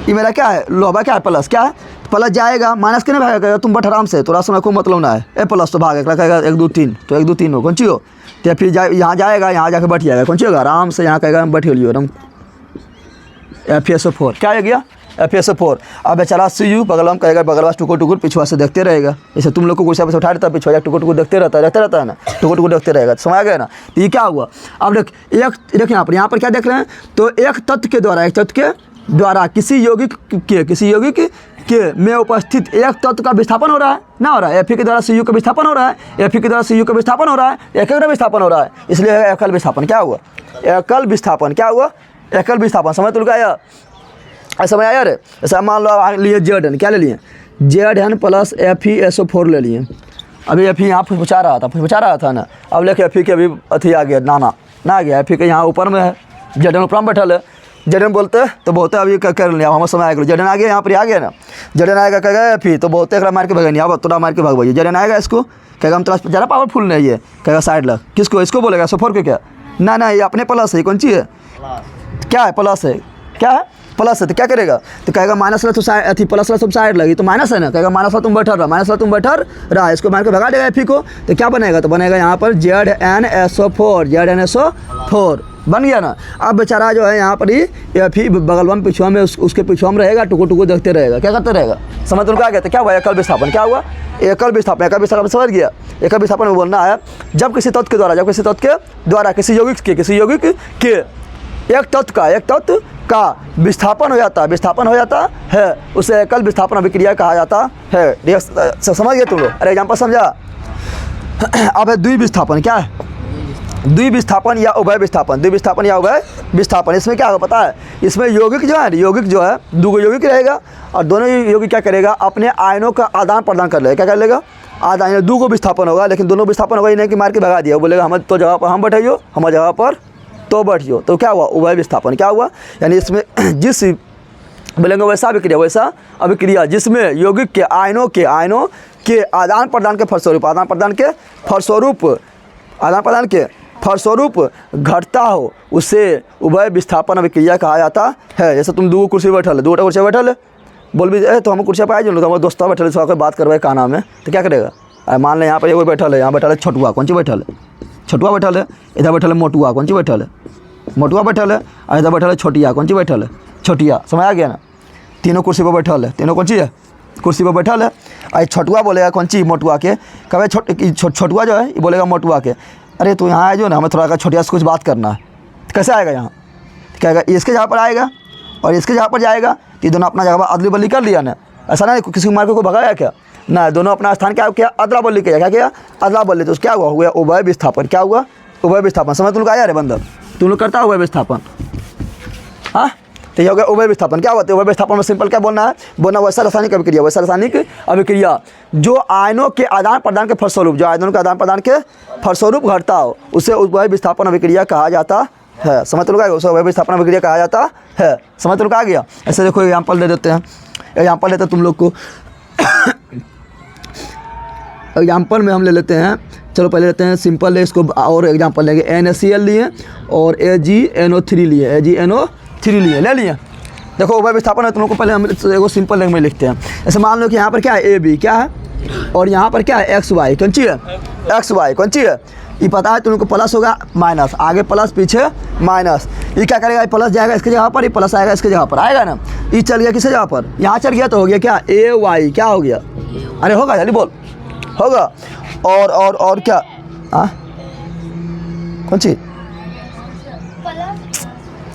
ये मेरा क्या है, लोहबा, क्या है, प्लस, क्या है, प्लस जाएगा, माइनस के नहीं भागेगा, तुम बट आराम से, थोड़ा समय को मतलब ना है, ए प्लस तो भागेगा, कहेगा 1 2 3, तो 1 2 3 हो, कौन सी हो। तो फिर यहाँ जाएगा, यहाँ जाकर बैठ जाएगा, कौन सी होगा, आराम से यहाँ कहेगा हम बैठ लियो एकदम, FSO4 क्या हो गया, FSO4। अब बेचारा CU बगल में कहेगा, बगल वास टुकुर पिछुआ से देखते रहेगा, जैसे तुम लोग को कुर्सी पर उठा देता है, पिछुआ टुकुर देखते रहता है ना, टुकुर देखते रहेगा, समझ आ गया ना। तो ये क्या हुआ, अब देख यहाँ पर क्या देख रहे हैं, तो एक तत्व के द्वारा किसी यौगिक के में उपस्थित एक तत्व का विस्थापन हो रहा है ना, हो रहा है, Fe के द्वारा Cu का विस्थापन हो रहा है, Fe के द्वारा Cu का विस्थापन हो रहा है, एकल विस्थापन हो रहा है, इसलिए एकल विस्थापन क्या हुआ, एकल विस्थापन क्या हुआ, एकल विस्थापन। समझ तुम आया, समझ आया रे। ऐसा मान लो लिए Zn, क्या ले लिए, Zn प्लस FeSO4 ले लिए। अभी Fe यहाँ पूछा रहा था ना, अब लेके Fe के अभी अथी आ गया, ना आ गया, Fe के यहाँ ऊपर में है, Zn ऊपर में बैठल है, Zn बोलते तो बहुत अभी कर लिया, हम समय आएगा, Zn आ गया, यहाँ पर आ गया ना, Zn आएगा कहेगा Fe, तो बहुत मार के भगेंगे, अब थोड़ा मार के भाग भाई, Zn आएगा, इसको कहेगा हम तो ज़्यादा पावरफुल नहीं है, कहेगा साइड लग, किसको, इसको बोलेगा SO4 के, क्या ना ये अपने प्लस है, कौन सी है, क्या है, प्लस है, क्या है, प्लस है, तो क्या करेगा, तो कहेगा माइनस वाला तो साइड अथी, प्लस वाला तुम साइड लगी, तो माइनस है ना, कहेगा माइनस वाला तुम बैठा रहा, माइनस वाला तुम बैठा रहा, इसको मार के भगा देगा Fe को, तो क्या बनेगा, तो बनेगा यहाँ पर ZnSO4 बन गया ना। अब बेचारा जो है यहाँ पर ही Fe बगल में पिछुआ में उसके पिछुआ में रहेगा, टुकुर देखते रहेगा, क्या करते रहेगा, समझ तुम क्या कहते, क्या हुआ, एकल विस्थापन, क्या हुआ, एकल विस्थापन समझ गया। एकल विस्थापन में बोलना है, जब किसी तत्व के द्वारा किसी यौगिक के एक तत्व का विस्थापन हो जाता है, उसे एकल विस्थापन अभिक्रिया कहा जाता है। समझ गए तुम लोग, अरे एग्जाम्पल समझा। अब है द्विविस्थापन, क्या है, द्विविस्थापन या उभय विस्थापन। इसमें क्या होगा पता है, इसमें यौगिक जो है दो यौगिक रहेगा, और दोनों यौगिक क्या करेगा, अपने आयनों का आदान प्रदान कर लेगा, क्या कर लेगा, आदान, दो को विस्थापन होगा, लेकिन दोनों विस्थापन होगा, नहीं कि मार के भगा दिया, वो बोलेगा हम तो जगह पर हम बैठियो, हमारे जगह पर तो बैठियो, तो क्या हुआ, उभय विस्थापन। क्या हुआ, यानी इसमें जिस बोलेंगे वैसा अभिक्रिया जिसमें यौगिक के आयनों के आदान प्रदान के फलस्वरूप घटता हो, उसे उभय विस्थापन अभिक्रिया कहा जाता है। जैसे तुम दो कुर्सी बैठल है, दो कुर्सी बैठल है, बोल भी तो हम कुर्सी पर आए, जो हमारे दोस्तों बैठल है, बात करवाए का नाम है, तो क्या करेगा, मान लें यहाँ पर एगो बैठल है, यहाँ बैठल है छोटुआ, कौन सी बैठल है, छोटुआ बैठल है, इधर बैठल है मोटुआ, कौन सी बैठल है, मोटुआ बैठल है, और इधर बैठल है छोटिया, कौन सी बैठल है, छोटिया, समझ आ गया ना। तीनों कुर्सी पर बैठल है, तीनों कौन सी है, कुर्सी पर बैठल है, और छोटुआ बोलेगा कौन सी, मोटुआ के, कभी छोटुआ जो है ये बोलेगा मोटुआ के, अरे तू यहाँ आए जो ना, हमें थोड़ा छोटिया से कुछ बात करना है, कैसे आएगा यहाँ, कहेगा इसके जगह पर आएगा और इसके जगह पर जाएगा, तो ये दोनों अपना जगह पर अदली बदली कर लिया ना, ऐसा ना किसी को मार को भगाया क्या ना, दोनों अपना स्थान क्या किया, अदला बदली किया, क्या किया, अदला बदली, तो क्या हुआ उभय विस्थापन। क्या हुआ, उभय विस्थापन। समझ तुम लोग आया रे बंदर, तुम लोग करता उभय विस्थापन, हाँ, तो ये हो गया उभय विस्थापन। क्या होता है उभय विस्थापन में, सिंपल क्या बोलना है, वैसा रासायनिक अभिक्रिया जो आयनों के आदान प्रदान के फलस्वरूप घटता हो, उसे उभय विस्थापन अभिक्रिया कहा जाता है। समझ लोग आ गया, उसे उभय विस्थापन अभिक्रिया कहा जाता है। समझ लोग आ गया। ऐसे देखो एग्जाम्पल दे देते हैं, एग्जाम्पल लेते हैं तुम लोग को एग्जाम्पल में हम ले लेते हैं, चलो पहले लेते हैं सिंपल है इसको, और एग्जाम्पल लेंगे NaCl लिए और AgNO3 लिए, ले लिए। देखो उभय विस्थापन है, तुम लोग को पहले हम एगो सिंपल लैंग्वेज में लिखते हैं। ऐसे मान लो कि यहाँ पर क्या है AB, क्या है और यहाँ पर क्या है एक्स वाई, कौन सी है एक्स वाई, कौन सी है ये पता है तुम लोग को, प्लस होगा माइनस, आगे प्लस पीछे माइनस। ये क्या करेगा, प्लस जाएगा इसके जगह पर, ये प्लस आएगा इसके जगह पर, आएगा ना। ये चल गया किसके जगह पर, यहाँ चल गया तो हो गया क्या ए वाई, क्या हो गया, अरे होगा जल्दी बोल, होगा। और क्या कौन सी,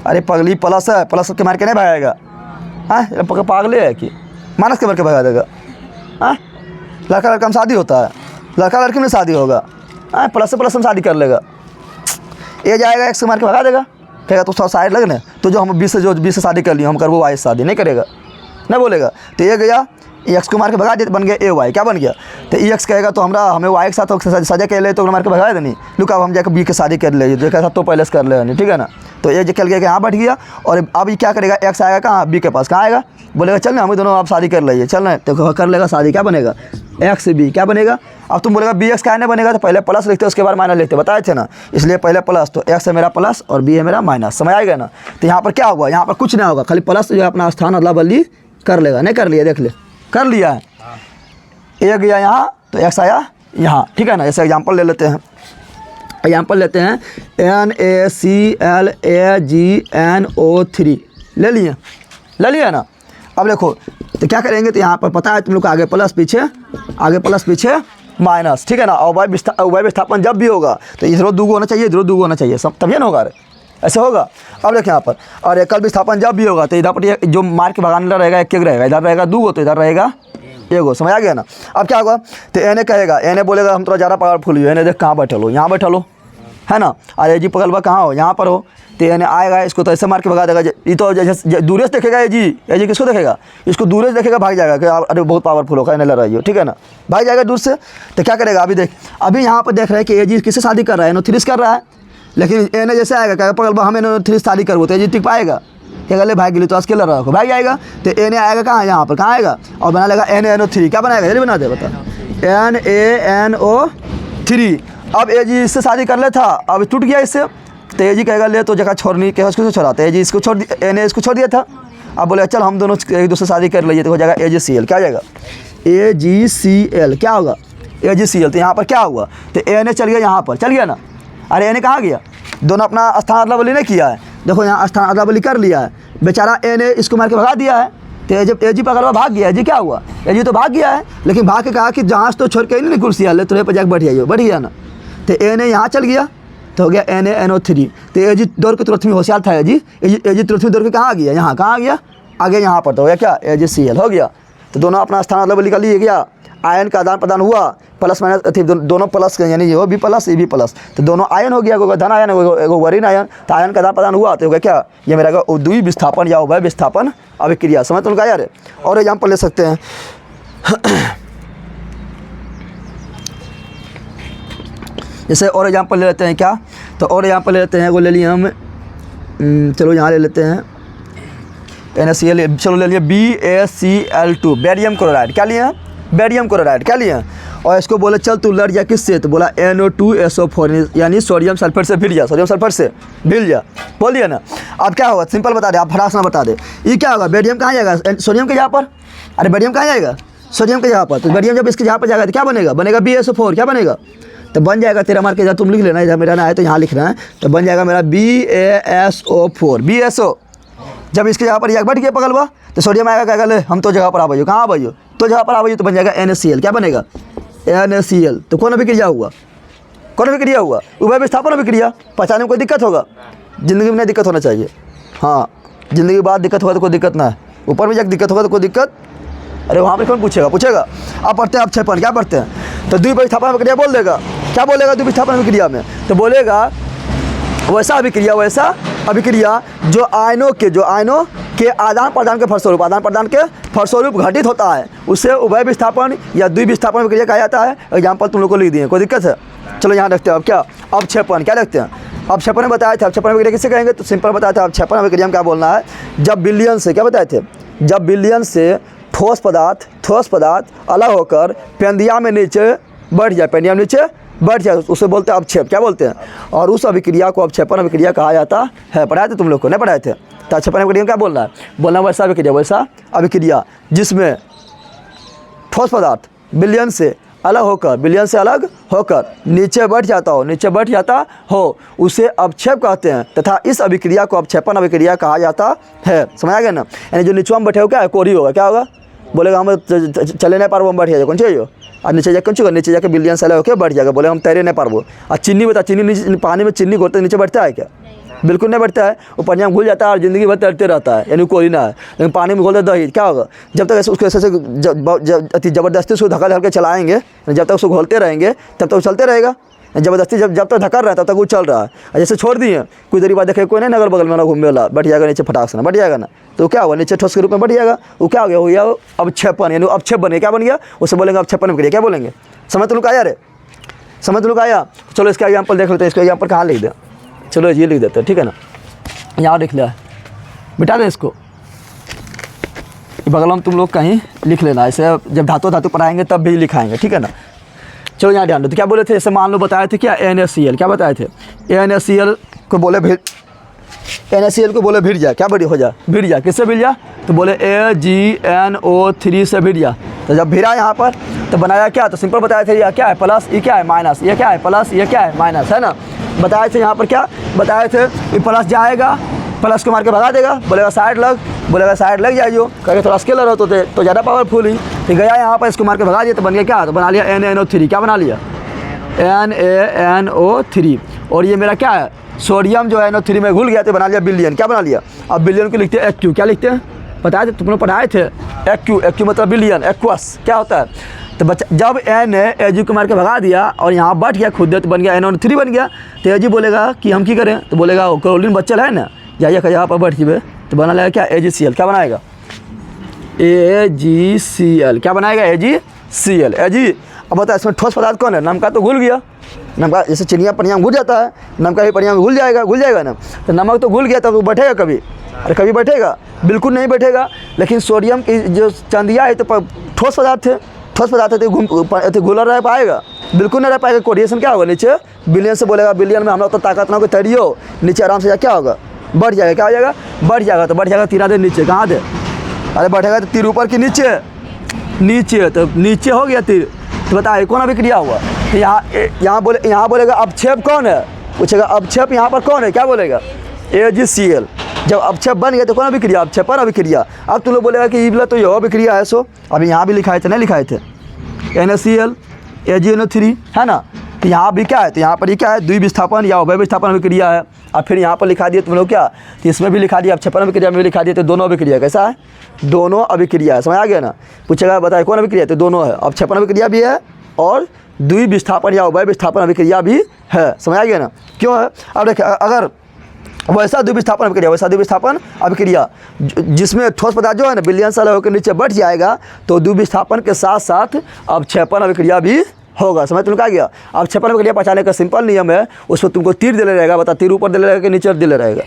अरे पगली प्लस है, प्लस के मार के नहीं भागेगा, हाँ पागले है कि माइनस के मार के भगा देगा। हाँ लड़का लड़का में शादी होता है, लड़का लड़की में शादी होगा, हाँ प्लस से प्लस में शादी कर लेगा। ये जाएगा एक्स मार के भगा देगा, कहेगा तो 100 साइड लगने, तो जो हम 20 से शादी कर लिए हम कर वो वाई से शादी नहीं करेगा, नहीं बोलेगा। तो ये गया एक्स को मार के भगा दिया, बन गया ए वाई, क्या बन गया, तो ई एक्स कहेगा तो हमें वाई के साथ सजा कर ले, तो मार के भगा देनी, लुक अब हम जाकर बी के शादी कर ले, जो कैसा तो पहले से कर ले, ठीक है ना। तो ये चल गया यहाँ बैठ गया, और अब ये क्या करेगा, एक्स आएगा कहाँ बी के पास, कहाँ आएगा, बोलेगा चल ना हम दोनों आप शादी कर लीजिए, चल ना, तो कर लेगा शादी, क्या बनेगा एक्स बी, क्या बनेगा। अब तुम बोलेगा बी एक्स का नहीं बनेगा, तो पहले प्लस लिखते उसके बाद माइनस लिखते, बताए थे ना, इसलिए पहले प्लस, तो एक्स है मेरा प्लस और बी है मेरा माइनस, समझ आएगा ना। तो यहाँ पर क्या हुआ, यहाँ पर कुछ नहीं होगा, खाली प्लस जो है अपना स्थान अदला बदली कर लेगा, नहीं कर लिया, देख ले कर लिया है, ए गया यहाँ तो एक्स आया यहाँ, ठीक है ना। जैसे एग्जाम्पल ले लेते हैं, एग्जाम्पल लेते हैं NaClAgNO3 ले लिए ना। अब देखो तो क्या करेंगे, तो यहाँ पर पता है तुम लोग को आगे प्लस पीछे माइनस, ठीक है ना। और वाई विस्थापन जब भी होगा तो इधर दो होना चाहिए, इधर दो होना चाहिए, सब तभी ना होगा, ऐसे होगा। अब देखिए यहाँ पर, और एकल विस्थापन जब भी होगा तो इधर पर जो मार के भगाने रहेगा एक रहेगा, इधर रहेगा 2 तो इधर रहेगा 1, समझ आ गया ना। अब क्या होगा, तो एने कहेगा, एने बोलेगा हम थोड़ा ज़्यादा पावरफुल हो, एने देख कहाँ बैठल हो, यहाँ बैठल हो, है ना। और ए जी पकड़वा कहाँ हो, यहाँ पर हो, तो एने आएगा इसको तो ऐसे मार के भगा देगा। ये तो जैसे दूर से देखेगा ए जी किसको देखेगा, इसको दूर से देखेगा भाग जाएगा कि अरे बहुत पावरफुल होगा, एने लड़ रही हो, ठीक है ना, भाग जाएगा दूर से। तो क्या करेगा, अभी देख, अभी यहाँ पर देख रहे हैं कि ए जी किससे शादी कर रहा है, NO3 कर रहा है, लेकिन एने जैसे आएगा कहेगा पकड़वा हम NO3 शादी करबो, तो ए जी टिक पाएगा, क्या गले भाग गई तो आज के लड़ रहा भाग जाएगा। तो एने आएगा कहाँ, यहाँ पर कहाँ आएगा, और बना लेगा NaNO3, क्या बनाएगा जल्दी बना दे, बता NaNO3। अब ए जी इससे शादी कर ले था, अब टूट गया इससे, तो ए जी कहेगा ले तो जगह छोड़नी, कहेगा उसको छोड़ाते, ए जी इसको छोड़ दिया, एने इसको छोड़ दिया था। अब बोले चल हम दोनों एक दूसरे शादी कर लीजिए, तो हो जाएगा AgCl, क्या हो जाएगा AgCl, क्या होगा AgCl। तो यहाँ पर क्या हुआ, तो एने चल गया यहाँ पर, चल गया ना, अरे एने कहाँ गया, दोनों अपना स्थान अदला बदली नहीं किया है, देखो यहाँ स्थान अदला बदली कर लिया है, बेचारा एने इसको मार के भगा दिया है। तो जब ए जी पकड़वा भाग गया, जी क्या हुआ, ए जी तो भाग गया है, लेकिन भाग के कहा कि जहाज तो छोड़ के नहीं कुर्सियाँ ले, तुम्हें पर जाकर बैठ गया ना। तो एने यहाँ चल गया तो हो गया NaNO3। तो ए जी दौड़ के तुरंत में होशियार था, ए जी तुरंत में दौड़ के कहाँ आ गया, यहाँ कहाँ आ गया, आगे यहाँ पर तो हो गया क्या AgCl हो गया। तो दोनों अपना स्थान अदला बदली कर लिए गया, आयन का आदान प्रदान हुआ, प्लस माइनस थी दोनों प्लस, यानी ये भी प्लस ये भी प्लस, तो दोनों आयन हो गया, एगो धन आयन एगो वरीन आयन, तो आयन का आदान प्रदान हुआ तो हो गया क्या, ये मेरा द्वि विस्थापन या उभय विस्थापन अभिक्रिया, समझ तो यार। और एग्जाम्पल ले सकते हैं जैसे, और एग्जाम्पल ले लेते हैं क्या, तो और एग्जाम्पल ले लेते हैं, वो ले लिए हम, चलो यहाँ ले लेते हैं NaCl, चलो ले लिए BaCl2 बेरियम क्लोराइड, क्या लिए बेरियम क्लोराइड, क्या लिए, और इसको बोले चल तू लड़ जा किससे, तो बोला NO2SO4 यानी सोडियम सल्फेट से भिड़ जा, सोडियम सल्फेट से भिड़ जा, बोल दिया ना। अब क्या होगा, सिंपल बता दे, आप फटाक से बता दे, ये क्या होगा, बेरियम कहाँ जाएगा, सोडियम के जगह पर, अरे बेरियम कहाँ जाएगा, सोडियम के जगह पर, तो बेरियम जब इसके जगह पर जाएगा तो क्या बनेगा BaSO4, क्या बनेगा, तो बन जाएगा तेरा मार के, जब तुम लिख लेना, इधर मेरा ना है तो यहाँ लिखना है, तो बन जाएगा मेरा BaSO4, BaSO। जब इसके जगह पर बैठ गया पगलवा, तो सोडियम आएगा, कहेगा ले हम तो जगह पर आ भाइयो, कहाँ आ भाइयो, तो जगह पर आ भाइयो, तो बन जाएगा NaCl, क्या बनेगा NaCl। तो कौन अभिक्रिया हुआ, उभय विस्थापन अभिक्रिया, पहचाने में कोई दिक्कत होगा, ज़िंदगी में नहीं दिक्कत होना चाहिए, हाँ ज़िंदगी के बाद दिक्कत होगा तो कोई दिक्कत ना है, ऊपर में जाकर दिक्कत होगा तो कोई दिक्कत, अरे वहाँ पर कौन पूछेगा। अब पढ़ते हैं, अब 6 क्या पढ़ते हैं, तो द्वि विस्थापन अभिक्रिया बोल देगा, क्या बोलेगा द्वि विस्थापन अभिक्रिया में, तो बोलेगा वैसा अभिक्रिया जो आयनों के आदान प्रदान के फलस्वरूप घटित होता है, उसे उभय विस्थापन या द्वि विस्थापन अभिक्रिया कहा जाता है। एग्जाम्पल तुम लोग को लिख दिए, कोई दिक्कत है, चलो यहाँ रखते हैं। अब क्या, अब 6 क्या रखते हैं, अब 6 में बताया था, अब 6 अभिक्रिया किससे कहेंगे, तो सिंपल बताया था। अब 6 अभिक्रिया में क्या बोलना है, जब बिलियन से, क्या बताए थे, जब बिलियन से ठोस पदार्थ अलग होकर पेंदिया में नीचे बढ़ जाए, उसे बोलते हैं अवक्षेप, क्या बोलते हैं, और उस अभिक्रिया को अवक्षेपण अभिक्रिया कहा जाता है। पढ़ाए थे तुम लोग को, नहीं पढ़ाए थे, तो अवक्षेपण अभिक्रिया क्या बोलना है, वैसा अभिक्रिया जिसमें ठोस पदार्थ विलयन से अलग होकर नीचे बैठ जाता हो उसे अवक्षेप कहते हैं तथा इस अभिक्रिया को अवक्षेपण अभिक्रिया कहा जाता है। समझ आ गया ना। यानी जो नीचे में बैठे हो क्या है, कोरी होगा, क्या होगा, बोलेगा हम चले नहीं पारबो, हम बैठ जाएगा, कौन चाहिए और नीचे जाकर कौन नीचे जाकर विलयन से अलग होकर बैठ जाएगा, बोलेगा हम तैरे नहीं पारबो। और चीनी बता, चीनी पानी में चीनी घोलते नीचे बैठता है क्या, बिल्कुल नहीं बैठता है, वो पानी में घुल जाता है और ज़िंदगी भर तैरते रहता है, यानी कोई ना है। लेकिन पानी में घोलते दही क्या होगा, जब तक उसको ऐसे ज़बरदस्ती उसको धक्का धक्के चलाएंगे, जब तक उसको घोलते रहेंगे तब तक वो चलते रहेगा। ज़बरदस्ती जब तक धक्का रहा है तब तक वो चल रहा है। जैसे छोड़ दिए कुछ देरी बाद देखे कोई नहीं अगल बगल में ना घूमने वाला, बैठ जाएगा नीचे फटाक से ना बैठ जाएगा ना, तो क्या हुआ, नीचे ठोस के रूप में बैठ जाएगा। वो क्या हो गया अवक्षेपण, यानी अवक्षेप बने, क्या बन गया, उसे बोलेंगे अवक्षेपण करिए, क्या बोलेंगे। समझ तो लोग आया रे, समझ तो लोग आया। चलो इसका एग्जाम्पल देख लेते हैं। इसका एग्जाम्पल कहाँ लिख दें, चलो ये लिख देते हैं, ठीक है ना। यहाँ लिख लिया, बिठा दें इसको बगल में, तुम लोग कहीं लिख लेना, ऐसे जब धातु पढ़ाएंगे तब भी लिखाएंगे, ठीक है ना। चलो यहाँ ध्यान दो, तो क्या बोले थे, जैसे मान लो बताए थे क्या NaCl, क्या बताए थे, NaCl को बोले NaCl को बोले भिड़ जा, क्या बड़ी हो जा, भिड़ जा, किससे भिड़ जा, तो बोले AgNO3 से भिड़ जा। तो जब भिड़ा यहाँ पर तो बनाया क्या, तो सिंपल बताए थे, यह क्या है प्लस, ये क्या है माइनस, ये क्या है प्लस, ये क्या है माइनस, है ना। बताए थे यहाँ पर क्या बताए थे, ये प्लस जाएगा, प्लस को मार के भगा देगा, बोलेगा साइड लग, बोलेगा साइड लग जाइए, कहेगा थोड़ा स्केलर हो तो ज़्यादा पावरफुल ही, फिर गया यहाँ पर इसको मार के भगा दिया तो बन गया क्या, तो बना लिया NaNO3, क्या बना लिया NaNO3। और ये मेरा क्या है, सोडियम जो है NO3 में घुल गया तो बना लिया विलयन, क्या बना लिया। अब विलयन को लिखते हैं एक्यू, क्या लिखते हैं, बताए थे तुम लोग पढ़ाए थे, एक्यू मतलब विलयन, एक्वस क्या होता है। तो बच्चा जब Na को मार के भगा दिया और यहाँ बैठ गया खुद तो बन गया NaNO3 बन गया। तो Ag बोलेगा कि हम की करें, तो बोलेगा क्लोरीन बच्चल है ना, जाइए यहाँ पर बैठ जाए, तो बना लेगा क्या AgCl, क्या बनाएगा AgCl, क्या बनाएगा AgCl। अब बता इसमें ठोस पदार्थ कौन है, नमक तो घुल गया, नमक जैसे चिनिया पनिया में घुल जाता है, नमक भी पनिया में घुल जाएगा ना, तो नमक तो घुल गया तब तो बैठेगा कभी, अरे कभी बैठेगा, बिल्कुल नहीं बैठेगा। लेकिन सोडियम की जो चंदिया है तो ठोस पदार्थ है, ठोस पदार्थ है तो घुला रह पाएगा, बिल्कुल नहीं रह पाएगा। कोरिएशन क्या होगा, नीचे विलयन से बोलेगा विलयन में हम लोग तो ताकत ना हो तैरियो, नीचे आराम से क्या होगा, बढ़ जाएगा, क्या हो जाएगा, बढ़ जाएगा। तो बढ़ जाएगा तीरा दे नीचे, कहाँ दे, अरे बैठेगा तो तीर ऊपर की नीचे, तो नीचे हो गया तीर। तो बताइए कौन अभिक्रिया हुआ, तो यहाँ बोलेगा अवक्षेप कौन है, पूछेगा अवक्षेप यहाँ पर कौन है, क्या बोलेगा AgCl। जब अवक्षेप बन गया तो कौन अभिक्रिया, अवक्षेपण अभिक्रिया। अब तुम लोग बोलेगा कि इबला तो यह अभिक्रिया है, सो अभी यहाँ भी लिखाए थे, नहीं लिखाए थे NaCl AgNO3 है ना। तो यहाँ भी क्या है, तो यहाँ पर ये क्या है, द्विविस्थापन या उभय विस्थापन अभिक्रिया है। अब फिर यहाँ पर लिखा दिया तुम लोग क्या, तो इसमें भी लिखा दिया अवक्षेपण अभिक्रिया में भी लिखा दिया, तो दोनों अभिक्रिया कैसा है, दोनों अभिक्रिया है। समझ आ गया ना। पूछेगा बताए कौन अभिक्रिया, तो दोनों है, अवक्षेपण अभिक्रिया भी है और द्विविस्थापन या उभय विस्थापन अभिक्रिया भी है। समझ आ गया ना, क्यों है। अब देखिए अगर वैसा द्विविस्थापन अभिक्रिया, वैसा द्विविस्थापन अभिक्रिया जिसमें ठोस पदार्थ जो है ना विलयन से अलग होकर नीचे बैठ जाएगा, तो द्विविस्थापन के साथ साथ अवक्षेपण अभिक्रिया भी होगा। समझ तुमको आ गया। अवक्षेपण अभिक्रिया पहचानने का सिंपल नियम है, उसमें तुमको तीर दिले रहेगा, बता तीर ऊपर दिले रहेगा कि नीचे दिले रहेगा।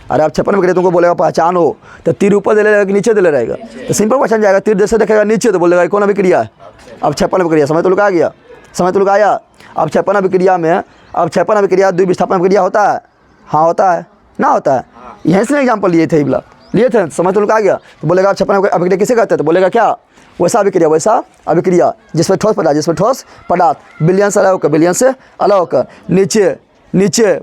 अरे अवक्षेपण अभिक्रिया तुमको बोलेगा पहचान हो, तो तीर ऊपर दिले रहेगा कि नीचे दिले रहेगा, तो सिंपल पहचान जाएगा। तीर जैसे देखेगा नीचे तो बोलेगा कौन अभिक्रिया है, अवक्षेपण अभिक्रिया। समझ तुमको आ गया, समझ तुमको आया। अवक्षेपण अभिक्रिया में अवक्षेपण अभिक्रिया द्विविस्थापन अभिक्रिया होता है, हाँ होता है ना, होता है। यहीं से एग्जाम्पल लिए थे, इबला लिए थे, समझ तुमको आ गया। तो बोलेगा अवक्षेपण अभिक्रिया किसे कहते हैं, तो बोलेगा क्या वैसा अभिक्रिया जिसमें ठोस पदार्थ विलयन से अलग होकर नीचे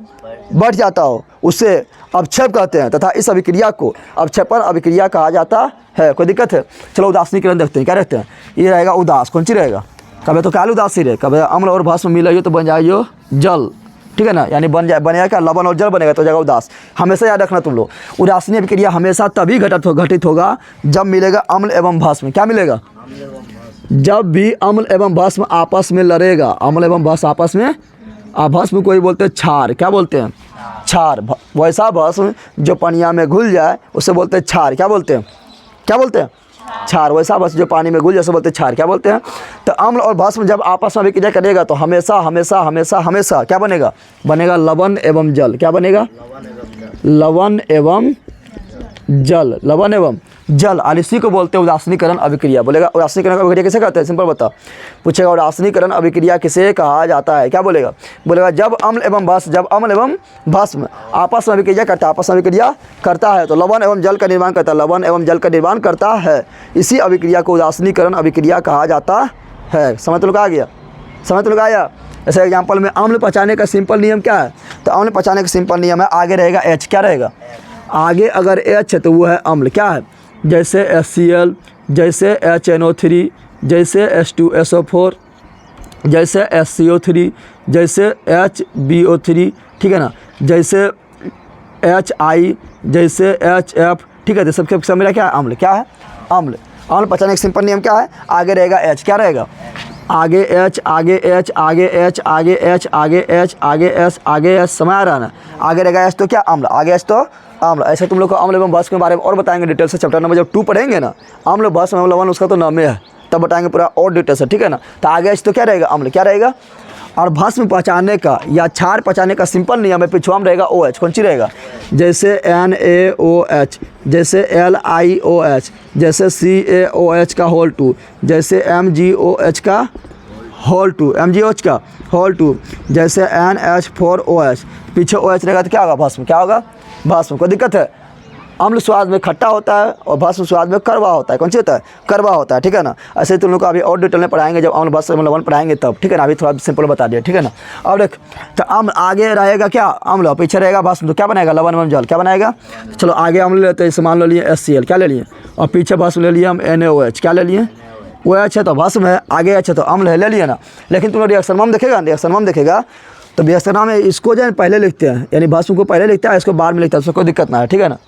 बढ़ जाता हो, उससे अवक्षेप कहते हैं तथा इस अभिक्रिया को अवक्षेपण अभिक्रिया कहा जाता है। कोई दिक्कत है। चलो उदासीनीकरण देखते हैं, क्या रखते हैं। ये रहेगा उदास, कौन सी रहेगा, कभी तो काल उदासी रहे, कभी अम्ल और भस्म मिलाइयो तो बन जाइयो जल, ठीक है ना। यानी बनेगा क्या, लवण और जल बनेगा तो जाएगा उदास। हमेशा याद रखना तुम लोग, उदासीनी अभिक्रिया हमेशा तभी घटित होगा जब मिलेगा अम्ल एवं भस्म। क्या मिलेगा, जब भी अम्ल एवं भस्म आपस में लड़ेगा, अम्ल एवं भस्म आपस में, भस्म कोई बोलते हैं क्षार, क्या बोलते हैं क्षार। वैसा भस्म जो पनिया में घुल जाए उसे बोलते हैं क्षार, क्या बोलते हैं क्षार। वैसा भस्म जो पानी में घुल जाए उसे बोलते हैं क्षार, क्या बोलते हैं। तो अम्ल और भस्म जब आपस में अभिक्रिया करेगा तो हमेशा क्या बनेगा लवण एवं जल। क्या बनेगा, लवण एवं जल। और इसी को बोलते हैं उदासीनीकरण अभिक्रिया। बोलेगा उदासीनीकरण अभिक्रिया किसे कहते हैं, सिंपल बता। पूछेगा उदासीनीकरण अभिक्रिया किसे कहा जाता है, क्या बोलेगा जब अम्ल एवं भस्म आपस में अभिक्रिया करता है तो लवण एवं जल का निर्माण करता है, इसी अभिक्रिया को उदासीनीकरण अभिक्रिया कहा जाता है। समझ तो लोग आ गया, समझ तो लोग आया। ऐसे एग्जाम्पल में अम्ल पचाने का सिंपल नियम क्या है, तो अम्ल पचाने का सिंपल नियम है, आगे रहेगा H, क्या रहेगा आगे अगर H है तो वो है अम्ल, क्या है, जैसे HCl, जैसे HNO3, जैसे H2SO4, जैसे HCO3, जैसे HBO3, ठीक है ना, जैसे HI, जैसे HF, ठीक है। तो सबके सब मेरा क्या है अम्ल, क्या है अम्ल। अम्ल पचाने का सिंपल नियम क्या है, आगे रहेगा H, क्या रहेगा आगे H, आगे H, आगे H, आगे H, आगे H, आगे S, आगे S, समझ आ रहा है ना, आगे रहेगा H तो क्या अम्ल, आगे H तो अम्ल। ऐसे तुम लोग को अम्ल एवं बस के बारे में और बताएंगे डिटेल से, चैप्टर नंबर जब 2 पढ़ेंगे ना, अम्ल बस एवं लवण उसका तो नाम है, तब बताएंगे पूरा और डिटेल से, ठीक है ना। तो आगे H तो क्या रहेगा अम्ल, क्या रहेगा। और भस्म पचाने का या क्षार पचाने का सिंपल नियम है, पिछुआ में रहेगा OH, कौन सी रहेगा, जैसे NaOH, जैसे LiOH, जैसे CaOH का होल 2, जैसे MgOH का होल 2, MgOH का होल 2, जैसे NH4OH, पीछे OH रहेगा तो क्या होगा भस्म, क्या होगा भस्म। कोई दिक्कत है, अम्ल स्वाद में खट्टा होता है और भस्म स्वाद में कड़वा होता है, कौन सी होता है कड़वा होता है, ठीक है ना। ऐसे तुम लोग को अभी और डिटेल में पढ़ाएंगे जब अम्ल बस लवण पढ़ाएंगे तब, ठीक है ना, अभी थोड़ा सिंपल बता दिया, ठीक है ना। अब देख, तो अम्ल आगे रहेगा क्या अम्ल, पीछे रहेगा भस्म, तो क्या बनाएगा लवण एवं जल, क्या बनाएगा। चलो आगे अम्ल लेते हैं, मान लो लिए HCl, क्या ले लिए, और पीछे भस्म ले लिए हम NaOH, क्या ले लिए OH है तो भस्म है, आगे H है तो अम्ल है, ले लिए ना। लेकिन तुम लोग रिएक्शन में देखेगा, रिएक्शन में देखेगा तो रिएक्शन में इसको जो है पहले लिखते हैं, यानी भस्म को पहले लिखता है, इसको बाद में लिखता है, उसको कोई दिक्कत ना है, ठीक है ना।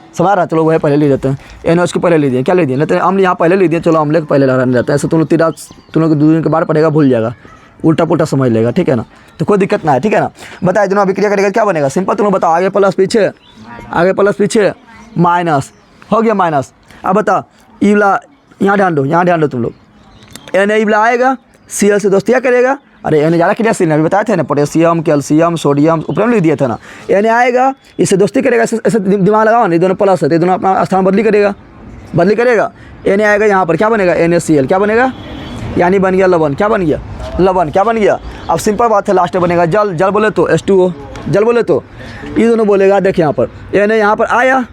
समझ रहा है, चलो वह पहले ले लेते हैं, NaOH को पहले ले दिए, क्या ले दिए लेते हैं अम्ल यहाँ पहले ले दिए, चलो अम्ल को पहले लगाने जाते हैं। ऐसे तुम लोग 2 दिन के बाद पढ़ेगा, भूल जाएगा, उल्टा पुल्टा समझ लेगा, ठीक है ना। तो कोई दिक्कत ना है, ठीक है ना। बताए दोनों अभिक्रिया करेगा क्या बनेगा, सिंपल तुम बताओ, आगे प्लस पीछे, आगे प्लस पीछे माइनस, हो गया माइनस। अब बता इवला, यहाँ ध्यान दो, यहाँ ध्यान दो तुम लोग, Na इवला आएगा, Cl से दोस्तियाँ करेगा, अरे Na ज़्यादा क्रियाशील अभी बताए थे ना, पोटेशियम, कैल्शियम, सोडियम ऊपर में लिख दिए थे ना। Na आएगा, इससे दोस्ती करेगा, ऐसे दिमाग लगाओ नहीं, दोनों प्लस है तो दोनों अपना स्थान बदली करेगा, बदली करेगा। Na आएगा यहाँ पर क्या बनेगा NaCl, क्या बनेगा, यानी बन गया लवण, क्या बन गया लवण, क्या बन गया। अब सिंपल बात है, लास्ट में बनेगा जल, जल बोले तो H2O, जल बोले तो ये दोनों बोलेगा। देखिए यहाँ पर Na यहाँ पर आया,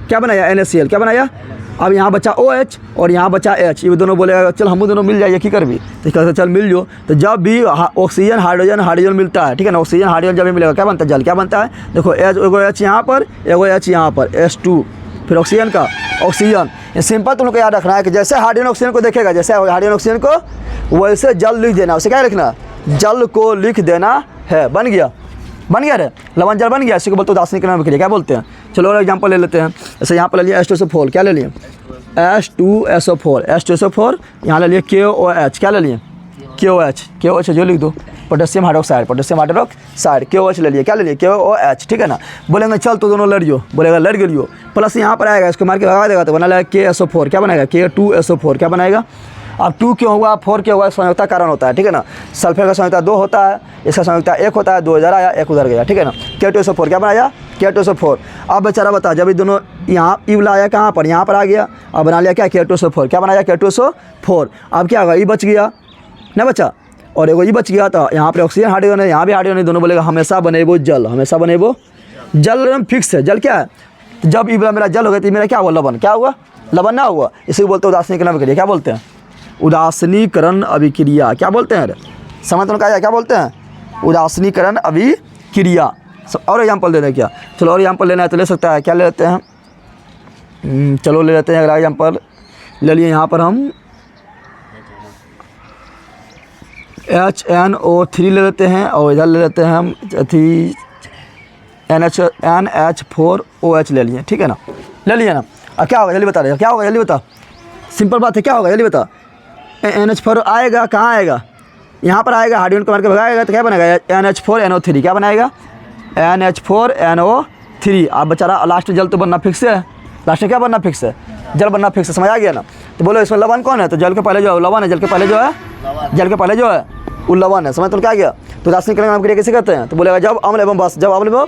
क्या बनाया NaCl, क्या बनाया। अब यहाँ बचा OH और यहाँ बचा H, ये दोनों बोलेगा चल हम दोनों मिल जाइए, की कर भी, तो कहते चल मिल जो। तो जब भी ऑक्सीजन हाइड्रोजन हाइड्रोजन मिलता है, ठीक है ना, ऑक्सीजन हाइड्रोजन जब भी मिलेगा क्या बनता है जल, क्या बनता है। देखो एगो H यहाँ पर, एगो H यहाँ पर, H2, फिर ऑक्सीजन का ऑक्सीजन। ये सिंपल तुम लोग को याद रखना है कि जैसे हाइड्रोजन ऑक्सीजन को देखेगा, जैसे हाइड्रोजन ऑक्सीजन को वैसे जल लिख देना, उसे क्या लिखना, जल को लिख देना है। बन गया, बन गया रे लवण जल बन गया, इसी को बोलते हैं उदासीनीकरण अभिक्रिया, क्या बोलते हैं। चलो और एग्जांपल ले लेते हैं, जैसे यहाँ पर ले लिया H2SO4, क्या ले लिए H2SO4, H2SO4, यहाँ ले लिए KOH, क्या ले लिए KOH जो लिख दो, potassium hydroxide, potassium hydroxide, KOH ले लिए, क्या ले लिए KOH, ठीक है ना। बोलेंगे चल तो दोनों लड़ियो, बोलेगा लड़ गलियो, प्लस यहाँ पर आएगा, इसको मार के भगा देगा तो बना लेगा KSO4, क्या बनाएगा K2SO4, क्या बनाएगा। अब 2 क्यों हुआ, 4 क्यों हुआ, संयुक्ता कारण होता है, ठीक है ना। सल्फर का संयुक्ता 2 होता है, इसका संयुक्ता 1 होता है, 2 इधर आया 1 उधर गया, ठीक है ना। K2SO4 क्या बनाया K2SO4। अब बेचारा बता, जब ये दोनों यहाँ इवला आया कहाँ पर, यहाँ पर आ गया, अब बना लिया क्या K2SO4, क्या बनाया K2SO4। अब क्या होगा, ये बच गया ना बचा, और एगो ये बच गया, तो यहाँ पर ऑक्सीजन हाइड्रोजन है, यहाँ भी हाइड्रोजन है, दोनों बोलेगा हमेशा बनेबो जल, हमेशा बनेबो जल, एकदम फिक्स है। जल क्या है, जब इवला मेरा जल हो गया तो मेरा क्या हुआ लवण, क्या हुआ लवण ना हुआ, इसी को बोलते हैं उदासीनीकरण अभिक्रिया, क्या बोलते हैं उदासीनीकरण अभिक्रिया, क्या बोलते हैं समझ तो क्या बोलते हैं उदासीनीकरण अभिक्रिया। और एग्जाम्पल देना क्या, चलो और एग्जाम्पल लेना है तो ले सकता है, क्या ले लेते हैं, चलो ले लेते हैं अगला एग्जाम्पल ले लिए, यहाँ पर हम HNO3 ले लेते हैं, और इधर ले लेते हैं हम अथी NH4OH ले लिए, ठीक है ना, ले लिए ना। अब क्या होगा जल्दी बता रहे, क्या होगा जल्दी बता, सिंपल बात है, क्या होगा जल्दी बता। NH4 आएगा, कहाँ आएगा, यहाँ पर आएगा, हाइड्रोजन को मार के भगाएगा तो क्या बनेगा NH4NO3, क्या बनाएगा NH4NO3। अब बेचारा लास्ट जल तो बनना फिक्स है, लास्ट में क्या बनना फिक्स है, जल बनना फिक्स है, समझ आ गया ना। तो बोलो इसमें लवण कौन है, तो जल के पहले जो है लवण है, जल के पहले जो है जल के पहले जो है वो लवण है, समझ तो क्या गया। तो उदासीनीकरण अभिक्रिया कैसे करते हैं, तो बोलेगा जब अम्ल एवं बस, जब अम्ल एवं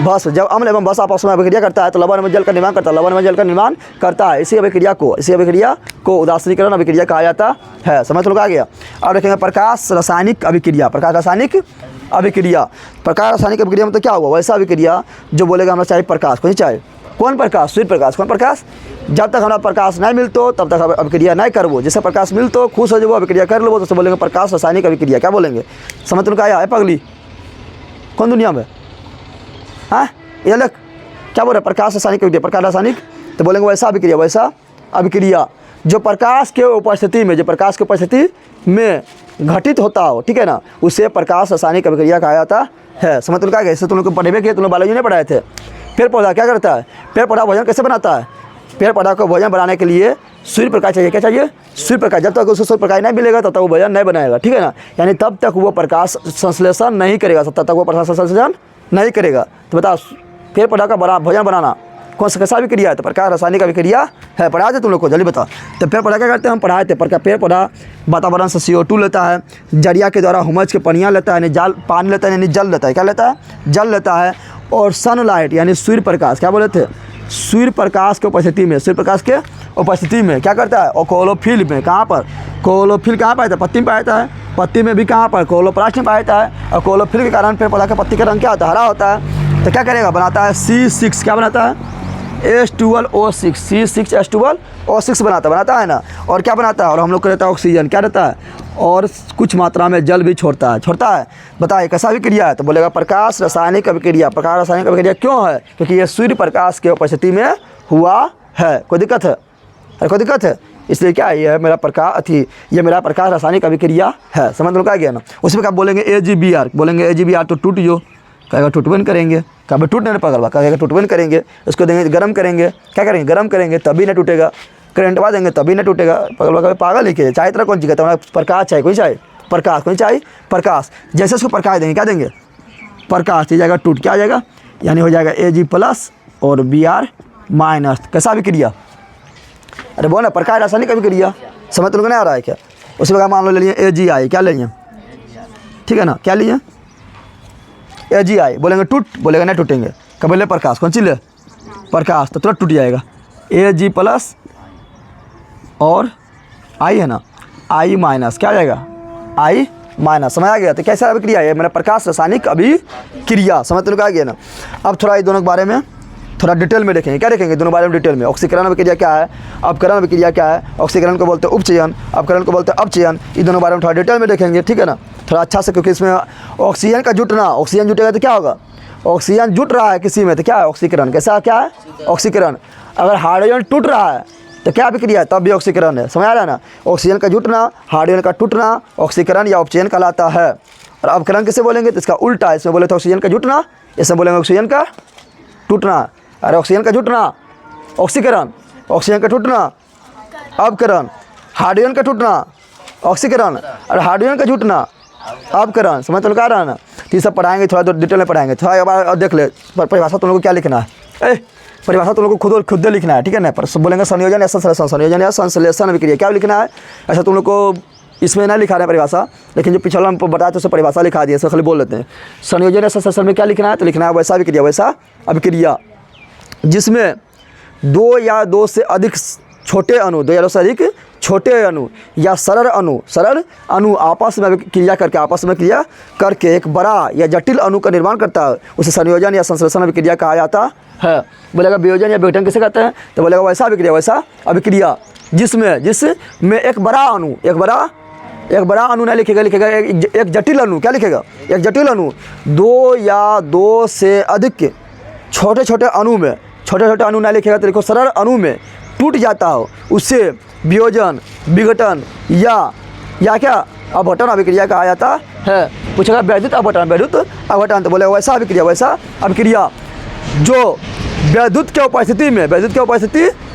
बस, जब अम्ल एवं बस आपस में अभिक्रिया करता है तो लवण में जल का निर्माण करता है, लवण में जल का निर्माण करता है। इसी अभिक्रिया को उदासीनीकरण अभिक्रिया कहा जाता है, समझ तो आ गया। अब देखेंगे प्रकाश रासायनिक अभिक्रिया, प्रकाश रासायनिक अभिक्रिया, प्रकाश रासायनिक अभिक्रिया में तो क्या हुआ, वैसा अभिक्रिया जो बोलेगा हमें चाहिए प्रकाश, कौन चाहिए कौन प्रकाश? सूर्य प्रकाश। कौन प्रकाश? जब तक हमारा प्रकाश नहीं मिलतो तब तक अभिक्रिया नहीं करबो। जैसे प्रकाश मिलतो खुश हो जाबो, अभिक्रिया कर लो, तो बोलेंगे प्रकाश रासायनिक अभिक्रिया। क्या बोलेंगे? समझ तुमको आया है पगली? कौन दुनिया में? हाँ ये लग क्या बोल रहे? प्रकाश रासायनिक अभिक्रिया, प्रकाश रासायनिक, तो बोलेंगे वैसा अभिक्रिया, वैसा अभिक्रिया जो प्रकाश के उपस्थिति में, जो प्रकाश के उपस्थिति में घटित होता हो, ठीक है ना, उसे प्रकाश रासायनिक अभिक्रिया कहा जाता है। समझ तुम क्या? ऐसे तुम लोग को पढ़े किए, तुम लोग बायोलॉजी नहीं पढ़ाए थे। पेड़ पौधा क्या करता है? पेड़ पौधा भोजन कैसे बनाता है? पेड़ पौधा को भोजन बनाने के लिए सूर्य प्रकाश चाहिए। क्या चाहिए? सूर्य प्रकाश। जब तक उसको सूर्य प्रकाश नहीं मिलेगा तब तक वो भोजन नहीं बनाएगा, ठीक है ना, यानी तब तक वो प्रकाश संश्लेषण नहीं करेगा, तब तक वो प्रकाश संश्लेषण नहीं करेगा। तो बताओ पेड़ पौधा का भोजन बनाना कौन सा कैसा अभिक्रिया है? तो प्रकाश रासायनिक अभिक्रिया है। पढ़ाए थे तुम लोग को? जल्दी बताओ। तो पेड़ पौधा क्या करते हैं? हम पढ़ाए थे। पेड़ पौधा वातावरण से CO2 लेता है, जरिया के द्वारा हुमस के पनियाँ लेता है, यानी पानी लेता है, यानी जल लेता है। क्या लेता है? जल लेता है। और सनलाइट यानी सूर्य प्रकाश, क्या बोले थे? सूर्य प्रकाश के उपस्थिति में, सूर्य प्रकाश के उपस्थिति में क्या करता है? और क्लोरोफिल में, कहाँ पर? क्लोरोफिल कहाँ पाया जाता है? पत्ती में पाया जाता है। पत्ती में भी कहाँ पर? क्लोरोप्लास्ट में पाया जाता है। और क्लोरोफिल के कारण पेड़ पौधा का पत्ती का रंग क्या होता है? हरा होता है। तो क्या करेगा? बनाता है C6। क्या बनाता है? H12O6, C6H12O6 बनाता है ना। और क्या बनाता है? और हम लोग को रहता है ऑक्सीजन। क्या रहता है? और कुछ मात्रा में जल भी छोड़ता है। बताइए कैसा अभिक्रिया है? तो बोलेगा प्रकाश रासायनिक अभिक्रिया। प्रकाश रासायनिक अभिक्रिया क्यों है? क्योंकि ये सूर्य प्रकाश के उपस्थिति में हुआ है। कोई दिक्कत है? अरे कोई दिक्कत है? इसलिए क्या ये है मेरा प्रकाश ये मेरा प्रकाश रासायनिक अभिक्रिया है। समझ लो क्या गया ना। उसमें क्या बोलेंगे? AgBr। बोलेंगे AgBr तो टूट जो, कहेगा टूटबन करेंगे। कभी टूटने पकड़वा, कहेगा टूटबन करेंगे। उसको देंगे गर्म करेंगे। क्या करेंगे? गर्म करेंगे तभी ना टूटेगा। करंटवा देंगे तभी ना टूटेगा। पकड़वा कभी पागल लिखे चाहे तरह कौन चीज़ कहता है? प्रकाश चाहिए। कोई चाहिए? प्रकाश। कोई चाहिए? प्रकाश। जैसे उसको प्रकाश देंगे, क्या देंगे? प्रकाश। तो जाएगा टूट, क्या आ जाएगा? यानी हो जाएगा Ag+ और Br-। कैसा अभिक्रिया? अरे बोल ना, प्रकाश रासायनिक अभिक्रिया। समझ तुमको नहीं आ रहा है क्या? उसमें क्या मान लो ले लिए Agi। क्या ले लिए? ठीक है ना, क्या लिए? Agi। बोलेंगे टूट, बोलेगा नहीं टूटेंगे। कब बोले? प्रकाश। कौन सी ले? प्रकाश। तो तुरंत टूट जाएगा। Ag+ और I है ना, I-। क्या आ जाएगा? I-। समझ आ गया? तो कैसा अभिक्रिया है? मेरा प्रकाश रासायनिक अभिक्रिया। समझ तो आ गया ना। अब थोड़ा ये दोनों के बारे में थोड़ा डिटेल में देखेंगे। क्या देखेंगे? दोनों बारे में डिटेल में। ऑक्सीकरण अभिक्रिया क्या है? अपकरण अभिक्रिया क्या है? ऑक्सीकरण को बोलते हैं उपचयन, अपकरण को बोलते हैं अपचयन। ये दोनों बारे में थोड़ा डिटेल में देखेंगे, ठीक है ना, थोड़ा अच्छा से। क्योंकि इसमें ऑक्सीजन का जुटना, ऑक्सीजन जुटेगा तो क्या होगा? ऑक्सीजन जुट रहा है किसी में तो क्या है? ऑक्सीकरण। कैसा क्या है? ऑक्सीकरण। अगर हाइड्रोजन टूट रहा है तो क्या अभिक्रिया है? तब भी ऑक्सीकरण है। समझ आ रहा है ना। ऑक्सीजन का जुटना, हाइड्रोजन का टूटना ऑक्सीकरण या उपचयन कहलाता है। और अपकरण किसे बोलेंगे? तो इसका उल्टा है। इसमें बोले तो ऑक्सीजन का जुटना, इसमें बोलेंगे ऑक्सीजन का टूटना। अरे ऑक्सीजन का जुटना ऑक्सीकरण, ऑक्सीजन का टूटना अपकरण, हाइड्रोजन का टूटना ऑक्सीकरण और हाइड्रोजन का जुटना अपकरण। समझ तो आ रहा है ना। तो ये सब पढ़ाएंगे, थोड़ा डिटेल में पढ़ाएंगे। थोड़ा एक बार देख ले परिभाषा तुम लोग को क्या लिखना है। परिभाषा तुम लोग को खुद लिखना है, ठीक है ना। पर बोलेंगे संयोजन या संश्लेषण, संयोजन या संश्लेषण अभिक्रिया क्या लिखना है। ऐसा तुम लोग को इसमें नहीं लिखा है परिभाषा, लेकिन जो पिछला हम बताया तो उसे परिभाषा लिखा दिया, इसको खाली बोल लेते हैं। संयोजन या संश्लेषण में क्या लिखना है? तो लिखना है वैसा अभिक्रिया, वैसा अभिक्रिया जिसमें 2 या 2 से अधिक छोटे अणु, 2 या 2 से अधिक छोटे अणु या सरल अणु आपस में क्रिया करके एक बड़ा या जटिल अणु का निर्माण करता है, उसे संयोजन या संश्लेषण अभिक्रिया कहा जाता है। बोलेगा वियोजन या विघटन किसे कहते हैं? तो बोलेगा वैसा अभिक्रिया जिसमें एक बड़ा अणु नहीं लिखेगा एक जटिल अणु। क्या लिखेगा? एक जटिल अणु 2 या 2 से अधिक छोटे अणु नहीं लिखेगा तो लिखो सरल अणु में टूट जाता हो, उससे वियोजन, विघटन या क्या अपघटन अभिक्रिया कहा जाता है। पूछेगा वैद्युत अपघटन, तो बोले वैसा अभिक्रिया जो वैद्युत के उपस्थिति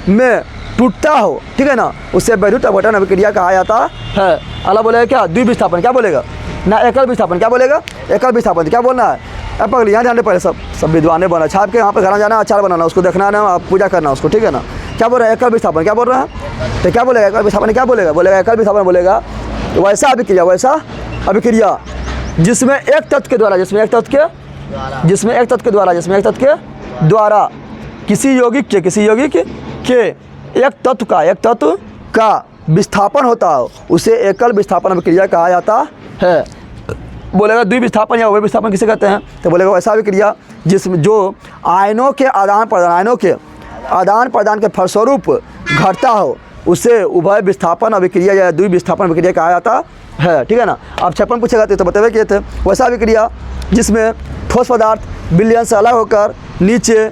में टूटता हो, ठीक है ना, उससे वैद्युत अपघटन अभिक्रिया कहा जाता है। अगला बोलेगा क्या? द्विविस्थापन। क्या बोलेगा ना? एकल विस्थापन। क्या बोलेगा? एकल विस्थापन। क्या बोलना है? अब पगली यहाँ ध्यान दे, पहले सब विद्वान बना छाप के यहाँ पे घर जाना, अचार बनाना, उसको देखना ना, पूजा करना उसको, ठीक है ना। क्या बोल रहा है? एकल विस्थापन। क्या बोल रहा है? तो क्या बोलेगा? एकल विस्थापन क्या बोलेगा? बोलेगा एकल विस्थापन बोलेगा वैसा अभिक्रिया जिसमें एक तत्व के द्वारा किसी यौगिक के एक तत्व का विस्थापन होता हो, उसे एकल विस्थापन अभिक्रिया कहा जाता है। बोलेगा द्विविस्थापन या उभय विस्थापन किसे कहते हैं? तो बोलेगा वैसा अभिक्रिया जिसमें जो आयनों के आदान आदान प्रदान के फलस्वरूप घटता हो उसे उभय विस्थापन अभिक्रिया या द्वि विस्थापन अभिक्रिया कहा जाता है, ठीक है ना। अब 56 पूछे जाते तो बतावे किए थे वैसा अभिक्रिया जिसमें ठोस पदार्थ विलयन से अलग होकर नीचे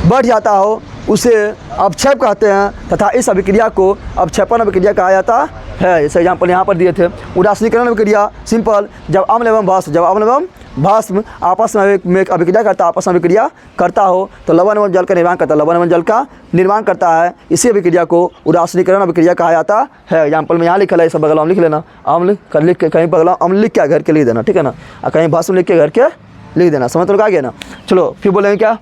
बढ़ जाता हो उसे अवक्षेप कहते हैं तथा इस अभिक्रिया को अवक्षेपण अभिक्रिया कहा जाता है। इस एग्जाम्पल यहाँ पर दिए थे। उदासीनीकरण अभिक्रिया सिंपल, जब अम्ल एवं भस्म आपस में अभिक्रिया करता आपस में अभिक्रिया करता हो तो लवण एवं जल का निर्माण करता है, लवण एवं जल का निर्माण करता है। इसी अभिक्रिया को उदासीनीकरण अभिक्रिया कहा जाता है। एग्जाम्पल में यहाँ लिखा है, सब बगल लिख लेना, अम्ल कर लिख के कहीं बगल अम्ल लिख के घर के लिख देना, ठीक है ना, और कहीं भस्म लिख के घर के लिख देना। समझ तो आ गया ना। चलो फिर बोलेंगे क्या,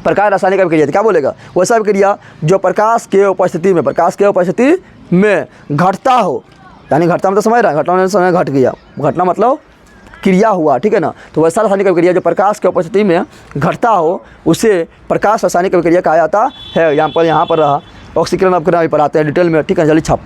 प्रकाश रासायनिक अभिक्रिया। क्या बोलेगा, वैसा अभिक्रिया जो प्रकाश के उपस्थिति में घटता हो, यानी घटता मतलब समझ रहा है, घटना समय घट गया, घटना मतलब क्रिया हुआ, ठीक है ना। तो वैसा रासायनिक अभिक्रिया जो प्रकाश के उपस्थिति में घटता हो उसे प्रकाश रासायनिक अभिक्रिया कहा जाता है। एग्जाम्पल यहाँ पर रहा, ऑक्सीकरण अपकरण पर आते हैं डिटेल में, ठीक है। जल्दी छाप